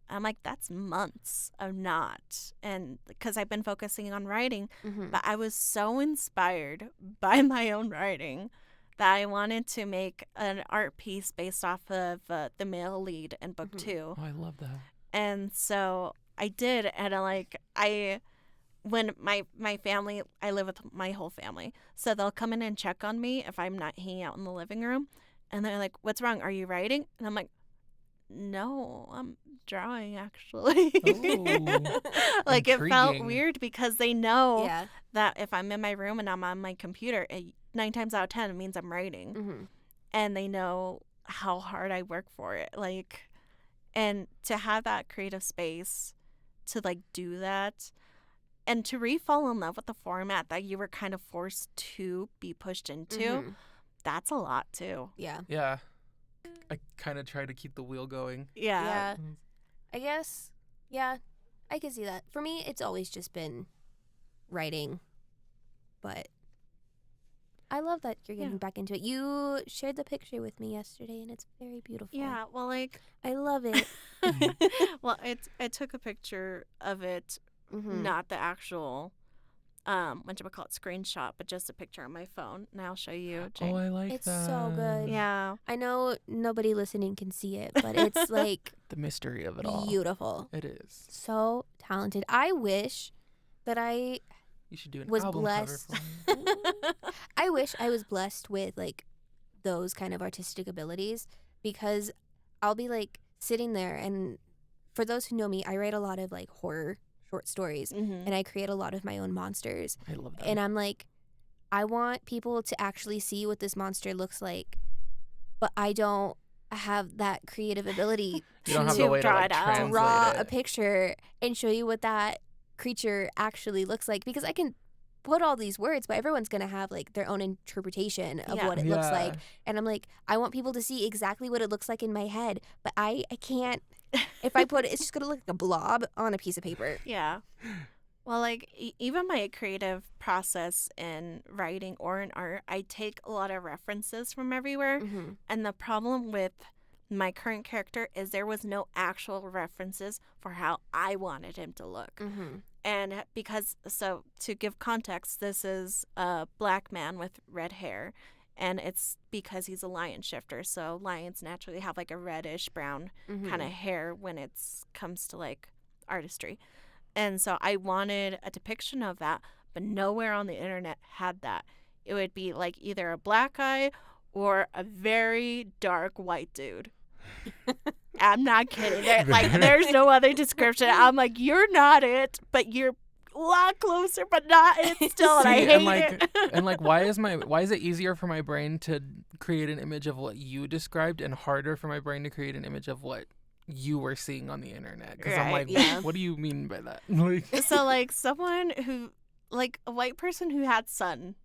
I'm like, that's months of not. And because I've been focusing on writing, but I was so inspired by my own writing that I wanted to make an art piece based off of the male lead in book 2. Oh, I love that. And so I did. And when my family, I live with my whole family, so they'll come in and check on me if I'm not hanging out in the living room. And they're like, what's wrong? Are you writing? And I'm like, no, I'm drawing, actually. Oh, like, intriguing. it felt weird because they know that if I'm in my room and I'm on my computer, 9 times out of 10 it means I'm writing. And they know how hard I work for it. Like, and to have that creative space to, like, do that and to re-fall in love with the format that you were kind of forced to be pushed into, that's a lot, too. Yeah. I kind of try to keep the wheel going. Yeah. I guess, I can see that. For me, it's always just been writing. But I love that you're getting back into it. You shared the picture with me yesterday, and it's very beautiful. Yeah, well, like... I love it. Well, I took a picture of it, not the actual... screenshot, but just a picture on my phone, and I'll show you, Jane. Oh, I like it's that. It's so good. Yeah. I know nobody listening can see it, but it's like the mystery of it all. Beautiful. It is. So talented. I wish that I you should do an was album blessed. cover for me. I wish I was blessed with like those kind of artistic abilities, because I'll be like sitting there, and for those who know me, I write a lot of like horror short stories, and I create a lot of my own monsters. I love that. And I'm like, I want people to actually see what this monster looks like, but I don't have that creative ability you don't have the way to draw like, it out. translate draw it. a picture and show you what that creature actually looks like, because I can put all these words, but everyone's gonna have like their own interpretation of what it looks like. And I'm like, I want people to see exactly what it looks like in my head, but I can't. If I put it, it's just gonna look like a blob on a piece of paper. Yeah. Well, like, even my creative process in writing or in art, I take a lot of references from everywhere. And the problem with my current character is there was no actual references for how I wanted him to look. And because, so to give context, this is a black man with red hair. And it's because he's a lion shifter. So lions naturally have like a reddish brown kind of hair when it comes to like artistry. And so I wanted a depiction of that, but nowhere on the internet had that. It would be like either a black guy or a very dark white dude. I'm not kidding. There's no other description. I'm like, you're not it, but you're a lot closer, but not it still. And I hate it. And like, why is it easier for my brain to create an image of what you described and harder for my brain to create an image of what you were seeing on the internet? Because I'm like, what do you mean by that? So like someone who, like a white person who had sun.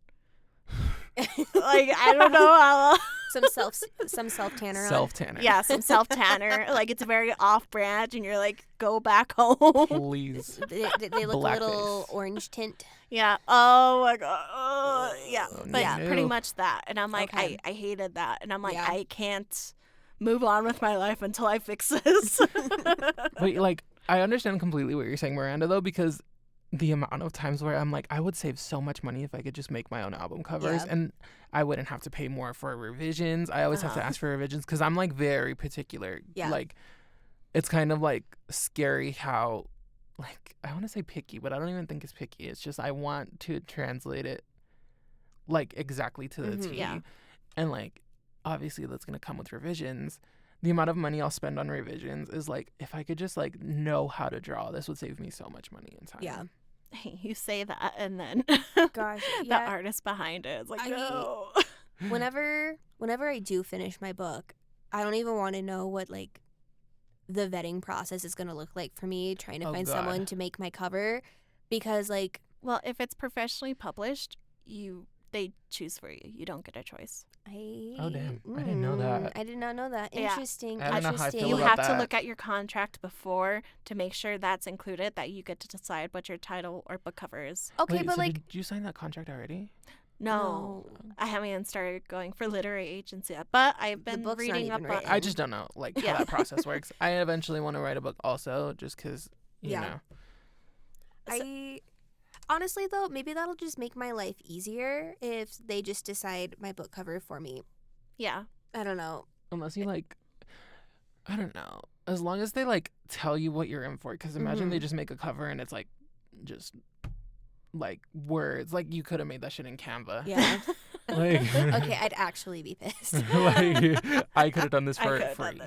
Like, I don't know how. Some self-tanner. Self-tanner. Yeah, some self-tanner. Like, it's very off-brand, and you're like, go back home. Please. They look a little orange tint. Yeah. Oh, my God. Yeah. Oh, but no. pretty much that. And I'm like, Okay. I hated that. And I'm like, I can't move on with my life until I fix this. But, like, I understand completely what you're saying, Miranda, though, because the amount of times where I'm like, I would save so much money if I could just make my own album covers, and I wouldn't have to pay more for revisions. I always have to ask for revisions because I'm like very particular. Like, it's kind of like scary how, like, I want to say picky, but I don't even think it's picky. It's just I want to translate it like exactly to the T. Yeah. And like, obviously that's going to come with revisions. The amount of money I'll spend on revisions is like, if I could just like know how to draw, this would save me so much money and time. Yeah. You say that, and then Gosh, the artist behind it is like, no. Whenever I do finish my book, I don't even want to know what like the vetting process is going to look like for me trying to find someone to make my cover, because like, well, if it's professionally published, they choose for you. You don't get a choice. Oh, damn. I didn't know that. I did not know that. Yeah. Interesting. I don't know how I feel You about have that. to look at your contract before to make sure that's included, that you get to decide what your title or book cover is. Okay, Wait, but so like, did you sign that contract already? No, I haven't even started going for literary agency yet, but I've been reading up on. I just don't know like how that process works. I eventually want to write a book also, just because you know. Honestly though, maybe that'll just make my life easier if they just decide my book cover for me. Yeah, I don't know. Unless you like, I don't know. As long as they like tell you what you're in for, because imagine they just make a cover and it's like just like words. Like you could have made that shit in Canva. Yeah. Like okay, I'd actually be pissed. like I could have done this for free.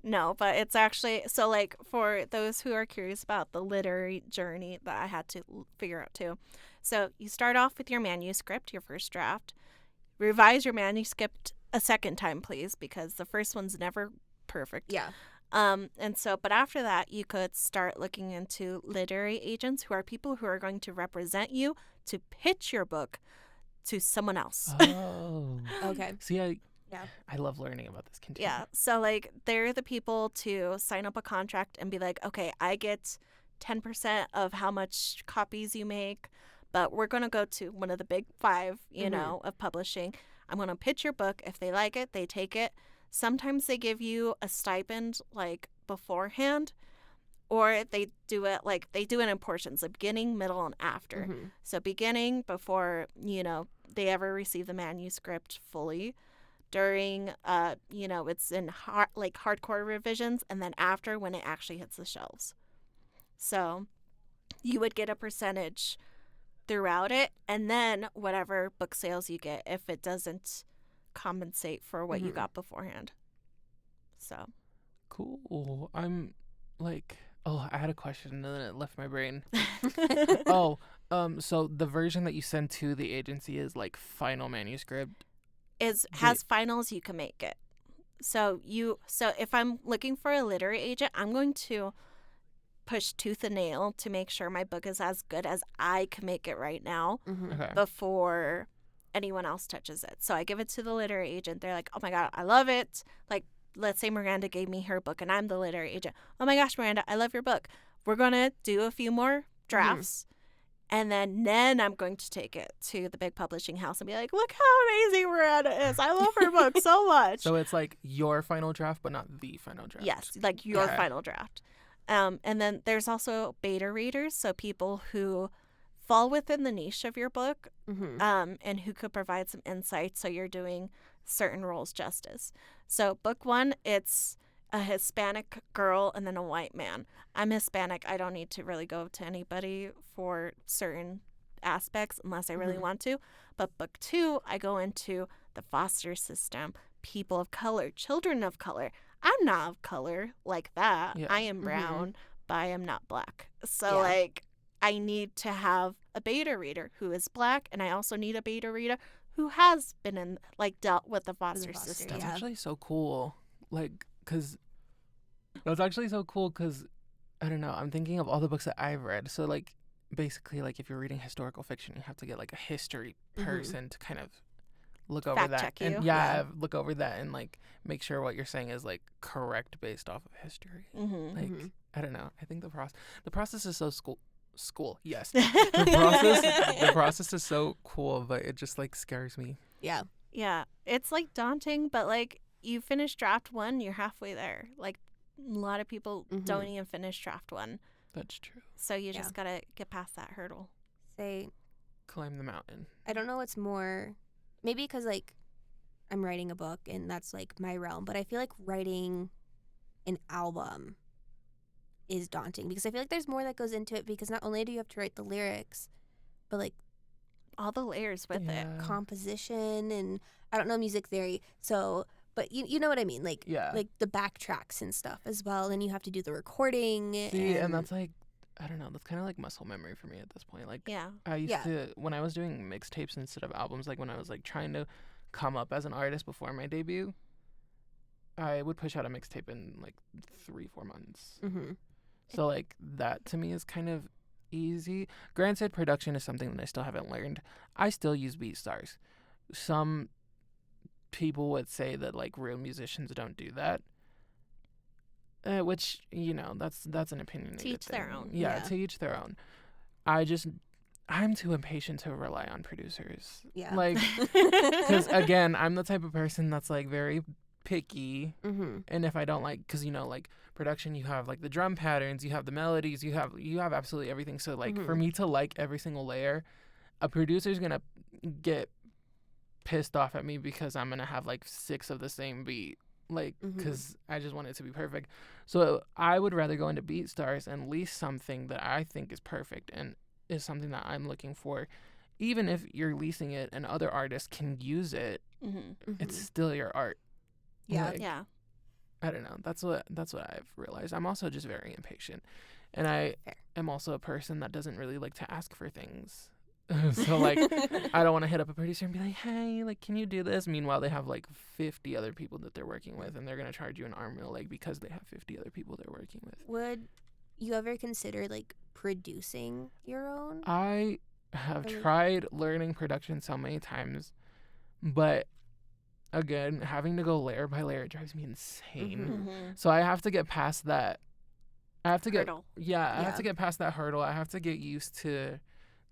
No, but it's actually so like for those who are curious about the literary journey that I had to figure out too. So you start off with your manuscript, your first draft. Revise your manuscript a second time, please, because the first one's never perfect. Yeah. And so, but after that, you could start looking into literary agents who are people who are going to represent you to pitch your book to someone else. Oh. Okay. See, I love learning about this. Continue. Yeah. So, like, they're the people to sign up a contract and be like, okay, I get 10% of how much copies you make, but we're going to go to one of the big 5, you know, of publishing. I'm going to pitch your book. If they like it, they take it. Sometimes they give you a stipend like beforehand, or they do it in portions, like beginning, middle, and after. So beginning, before, you know, they ever receive the manuscript fully. During, you know, it's in hardcore revisions, and then after when it actually hits the shelves. So you would get a percentage throughout it, and then whatever book sales you get if it doesn't compensate for what you got beforehand. So cool. I'm like, I had a question and then it left my brain. So the version that you send to the agency is like final manuscript. Has finals, you can make it. So if I'm looking for a literary agent, I'm going to push tooth and nail to make sure my book is as good as I can make it right now before anyone else touches it. So I give it to the literary agent. They're like, oh my God, I love it. Like, let's say Miranda gave me her book and I'm the literary agent. Oh my gosh, Miranda, I love your book. We're going to do a few more drafts. And then I'm going to take it to the big publishing house and be like, look how amazing Miranda is. I love her book so much. So it's like your final draft, but not the final draft. Yes, like your final draft. And then there's also beta readers, so people who fall within the niche of your book and who could provide some insight so you're doing certain roles justice. So book 1, it's a Hispanic girl and then a white man. I'm Hispanic. I don't need to really go to anybody for certain aspects unless I really want to. But book 2, I go into the foster system, people of color, children of color. I'm not of color like that. Yeah. I am brown, but I am not black. So like I need to have a beta reader who is black, and I also need a beta reader who has been in dealt with the foster system. That's actually so cool. That's actually so cool because I don't know. I'm thinking of all the books that I've read. So like basically like if you're reading historical fiction, you have to get like a history person to kind of look over that check you. And look over that and like make sure what you're saying is like correct based off of history. I don't know. I think the process is so school. Yes. The process is so cool, but it just like scares me. Yeah. Yeah. It's like daunting, but like you finish draft 1, you're halfway there. Like a lot of people don't even finish draft 1. That's true. So you just got to get past that hurdle. Climb the mountain. I don't know what's more, maybe because like I'm writing a book and that's like my realm, but I feel like writing an album is daunting because I feel like there's more that goes into it because not only do you have to write the lyrics, but like all the layers with it. Composition and I don't know music theory. So, but you know what I mean? Like the backtracks and stuff as well. And you have to do the recording. And that's like, I don't know, that's kind of like muscle memory for me at this point. Like I used to, when I was doing mixtapes instead of albums, like when I was like trying to come up as an artist before my debut, I would push out a mixtape in like 3-4 months. So like that to me is kind of easy. Granted, production is something that I still haven't learned. I still use BeatStars. Some people would say that like real musicians don't do that, which you know that's an opinion. To each their own. Yeah, to each their own. I just I'm too impatient to rely on producers. Yeah. Like, because again, I'm the type of person that's like very picky. And if I don't like, because like production, you have like the drum patterns, you have the melodies, you have absolutely everything. So like for me to like every single layer, a producer's gonna get pissed off at me because I'm gonna have like 6 of the same beat, like because I just want it to be perfect. So I would rather go into BeatStars and lease something that I think is perfect and is something that I'm looking for. Even if you're leasing it and other artists can use it, it's still your art. Yeah. Like, Yeah. I don't know. That's what I've realized. I'm also just very impatient, and I am also a person that doesn't really like to ask for things. So like, I don't want to hit up a producer and be like, "Hey, like, can you do this?" Meanwhile, they have like 50 other people that they're working with, and they're gonna charge you an arm and a leg because they have 50 other people they're working with. Would you ever consider like producing your own? I have tried learning production so many times, but again, having to go layer by layer drives me insane. So I have to get past that. I have to hurdle. I have to get past that hurdle. I have to get used to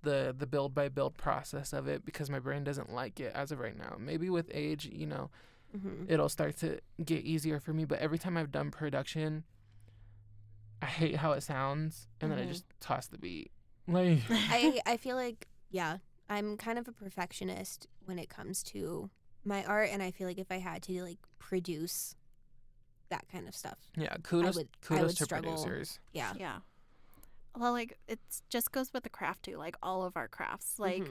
the build by build process of it because my brain doesn't like it as of right now. Maybe with age, it'll start to get easier for me. But every time I've done production, I hate how it sounds, and then I just toss the beat. Like I feel like I'm kind of a perfectionist when it comes to my art, and I feel like if I had to like produce that kind of stuff, kudos to struggle. producers. Yeah. Well, like, it just goes with the craft, too. Like, all of our crafts. Like,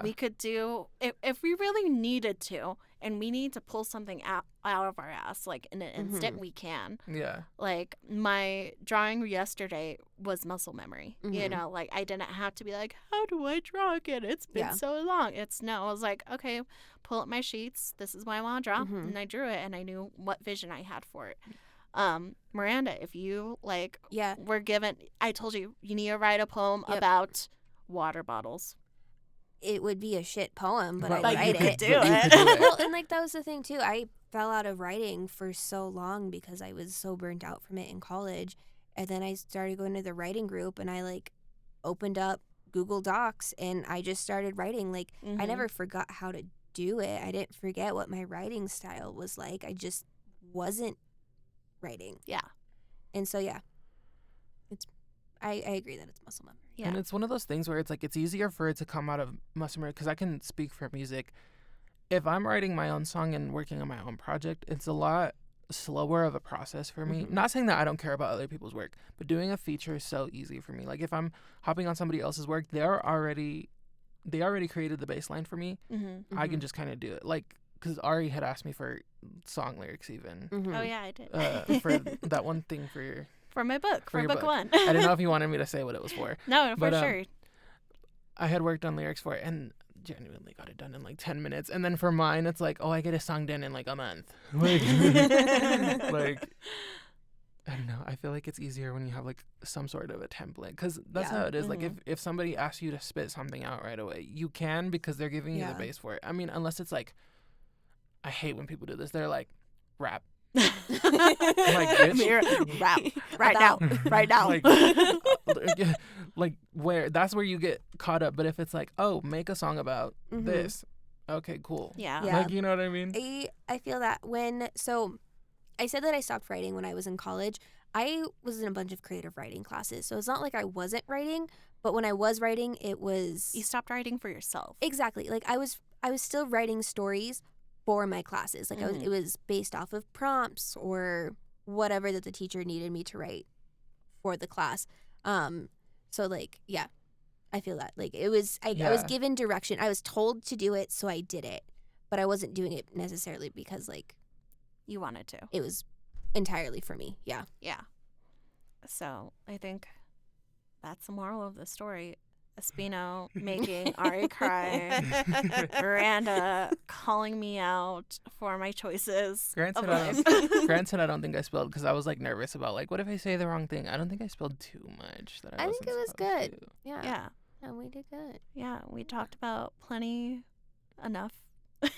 we could do, if we really needed to, and we need to pull something out of our ass, like, in an instant, we can. Yeah. Like, my drawing yesterday was muscle memory. Like, I didn't have to be like, how do I draw again? It's been so long. I was like, okay, pull up my sheets. This is what I want to draw. And I drew it, and I knew what vision I had for it. Miranda, if you were given, I told you need to write a poem about water bottles. It would be a shit poem, but I'd write it. Do it. Well, and like that was the thing too. I fell out of writing for so long because I was so burnt out from it in college, and then I started going to the writing group, and I like opened up Google Docs, and I just started writing. Like I never forgot how to do it. I didn't forget what my writing style was like. I just wasn't writing. And so I agree that it's muscle memory. And it's one of those things where it's like it's easier for it to come out of muscle memory because I can speak for music. If I'm writing my own song and working on my own project, it's a lot slower of a process for me. Not saying that I don't care about other people's work, but doing a feature is so easy for me. Like if I'm hopping on somebody else's work, they already created the bass line for me. I can just kind of do it. Like because Ari had asked me for song lyrics even. Oh yeah, I did. For that one thing for my book, for book 1. I didn't know if you wanted me to say what it was for. No, for sure. I had worked on lyrics for it and genuinely got it done in like 10 minutes. And then for mine, it's like, oh, I get a song done in like a month. Like, I don't know. I feel like it's easier when you have like some sort of a template because that's how it is. Like if somebody asks you to spit something out right away, you can because they're giving you the base for it. I mean, unless it's like, I hate when people do this. They're like, rap. Like, bitch. Rap right now. Like where that's where you get caught up. But if it's like, oh, make a song about this, okay, cool. Yeah. Like, you know what I mean? I feel that so I said that I stopped writing when I was in college. I was in a bunch of creative writing classes, so it's not like I wasn't writing. But when I was writing, it was you stopped writing for yourself. Exactly. Like I was still writing stories for my classes. Like it was based off of prompts or whatever that the teacher needed me to write for the class. So like, yeah, I feel that like it was, I was given direction. I was told to do it. So I did it, but I wasn't doing it necessarily because like you wanted to. It was entirely for me. Yeah. Yeah. So I think that's the moral of the story. Espiino making Ari cry, Miranda calling me out for my choices. Granted, I don't think I spelled because I was like nervous about like, what if I say the wrong thing? I don't think I spelled too much. I think it was good. Yeah. And we did good. Yeah, we talked about enough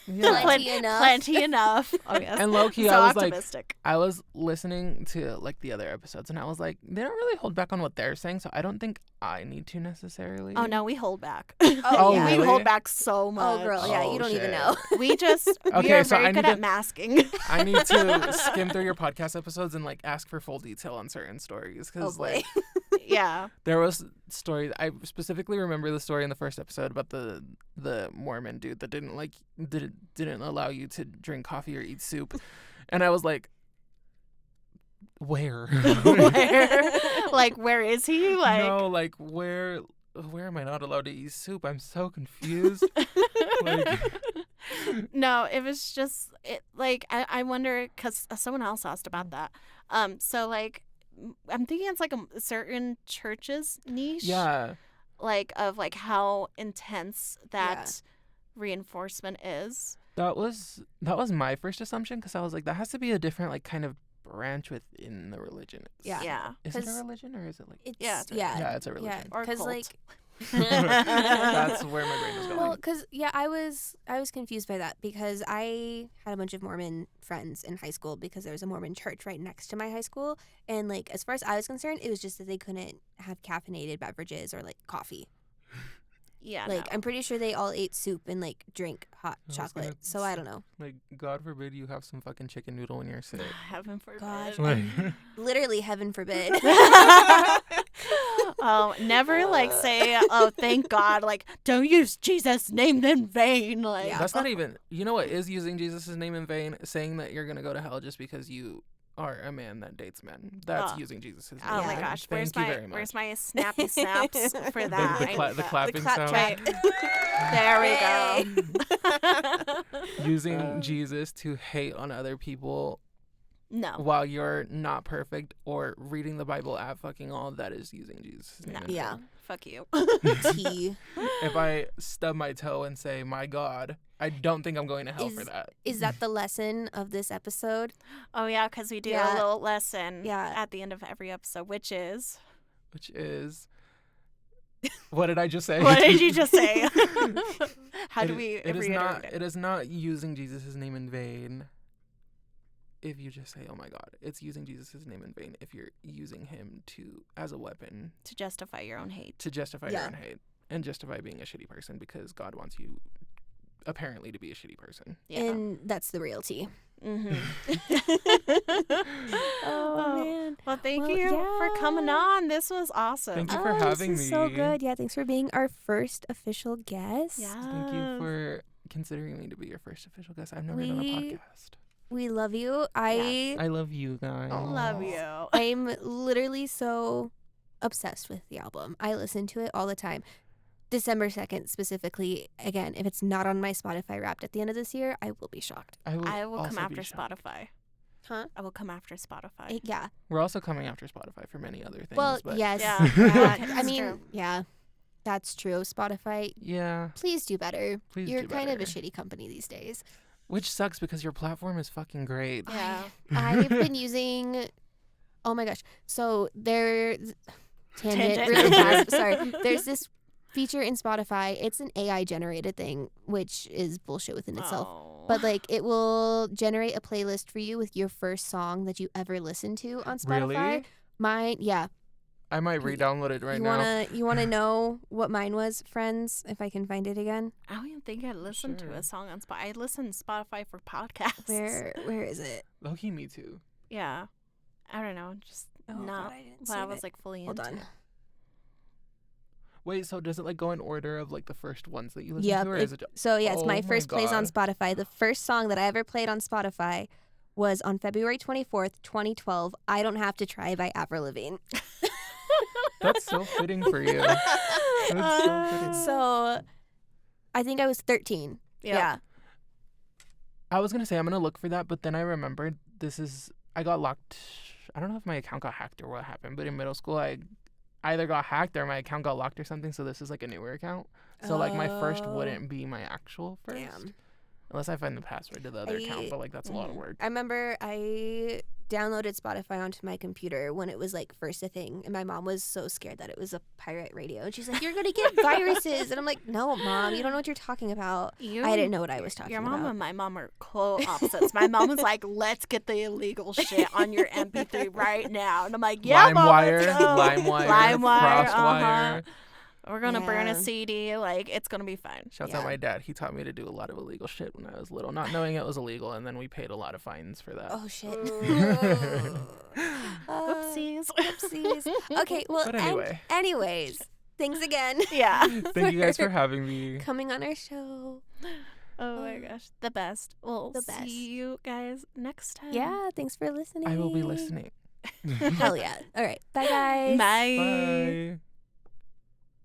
Yeah. Plenty enough. Oh yes. And low-key, so I was optimistic. I was listening to like the other episodes, and I was like, they don't really hold back on what they're saying, so I don't think I need to necessarily. Oh no, we hold back. Oh, We really? hold back so much. Oh, girl, yeah, you don't even know. We just we Okay, are so very I good need at to- masking. I need to skim through your podcast episodes and like ask for full detail on certain stories, because like Yeah. there was stories. I specifically remember the story in the first episode about the Mormon dude that didn't allow you to drink coffee or eat soup, and I was like, where? Where? Like, where is he? Like, No, like where am I not allowed to eat soup? I'm so confused. Like, no, it was just like I wonder because someone else asked about that. So like I'm thinking it's like a certain church's niche. yeah. Like of like how intense that reinforcement is. That was my first assumption, because I was like, that has to be a different like kind of branch within the religion. Yeah. Is it a religion, or is it like? It's It's a religion. Or because cult. like That's where my brain was going. well, because I was confused by that, because I had a bunch of Mormon friends in high school, because there was a Mormon church right next to my high school, and like as far as I was concerned, it was just that they couldn't have caffeinated beverages or like coffee. Yeah. Like I'm pretty sure they all ate soup and like drank hot I was chocolate. gonna So I don't know. Like, God forbid you have some fucking chicken noodle in your sit. Heaven forbid. God. Like, Literally, heaven forbid. Oh, never like say, oh, thank God. Like, don't use Jesus' name in vain. Like, that's not even. You know what is using Jesus' name in vain? Saying that you're gonna go to hell just because you are a man that dates men. That's using Jesus' name. oh in my vain. gosh, Thank you very much. where's my snappy snaps for that? The clapping clap sound. check. There we go. Using Jesus to hate on other people No. while you're not perfect, or reading the Bible at fucking all, that is using Jesus' name. No. in vain. Yeah. Fuck you. Tea. If I stub my toe and say, my God, I don't think I'm going to hell for Is- that. Is that the lesson of this episode? Oh, yeah, because we do Yeah. a little lesson Yeah. at the end of every episode, which is. Which is, what did I just say? What did you just say? How do we It is reiterate not. it? It is not using Jesus' name in vain. If you just say, "Oh my God," it's using Jesus' name in vain. If you're using him as a weapon To justify your own hate. to justify your Yeah. own hate and justify being a shitty person, because God wants you apparently to be a shitty person. Yeah. And that's the real tea. Mm-hmm. Oh, man. Well, thank Well, you for coming yeah. on. This was awesome. Thank you for having this is so me. good. Yeah, thanks for being our first official guest. Yeah. Thank you for considering me to be your first official guest. I've never done a We- podcast. We love you. I I love you guys. Love you. I'm literally so obsessed with the album. I listen to it all the time. December 2nd specifically. Again, if it's not on my Spotify Wrapped at the end of this year, I will be shocked. I will also come be after shocked. Spotify. Huh? I will come after Spotify. Yeah. We're also coming after Spotify for many other things. Well, but yes. Yeah. Yeah. That's I mean, true. yeah. That's true. Spotify, Yeah, please do better. please You're do kind of a better. shitty company these days. Which sucks, because your platform is fucking great. Yeah. I've been using. Oh my gosh! So there's tangent Tangent. really fast. Sorry. There's this feature in Spotify. It's an AI generated thing, which is bullshit within itself. Oh. But like, it will generate a playlist for you with your first song that you ever listened to on Spotify. Really? Mine, yeah. I might re-download it right you now. wanna know what mine was, friends? If I can find it again. I don't even think I listened to Sure. a song on Spotify. I listen to Spotify for podcasts. Where is it? Low-key, me too. Yeah. I don't know. Just Oh, not God, I didn't what I save was it. like fully Hold into. on. Wait, so does it like go in order of like the first ones that you listen Yep. to, or is it? So yeah, it's Oh my my first plays on God. Spotify. The first song that I ever played on Spotify was on February 24th, 2012. I Don't Have to Try by Avril Lavigne. That's so fitting for you. That's so fitting. So I think I was 13. Yeah. I was gonna say I'm gonna look for that, but then I remembered I got locked. I don't know if my account got hacked or what happened, but in middle school I either got hacked or my account got locked or something. So this is like a newer account. So like my first Oh. wouldn't be my actual first. Damn. Unless I find the password to the other account, but like that's a lot of work. I remember I downloaded Spotify onto my computer when it was like first a thing, and my mom was so scared that it was a pirate radio, and she's like, "You're gonna get viruses," and I'm like, "No, Mom, you don't know what you're talking about." I didn't know what I was talking about. Your mom and my mom are opposites. My mom was like, "Let's get the illegal shit on your MP3 right now," and I'm like, "Yeah, Mom, let's go." LimeWire, Frostwire. We're going to burn a CD. Like, it's going to be fine. Shouts out my dad. He taught me to do a lot of illegal shit when I was little, not knowing it was illegal, and then we paid a lot of fines for that. Oh, shit. Whoopsies. Okay, well, but anyway. Anyways, thanks again. Yeah. Thank you guys for having me. Coming on our show. Oh, my gosh. The best. We'll see you guys next time. Yeah, thanks for listening. I will be listening. Hell yeah. All right. Bye, guys. Bye. Bye.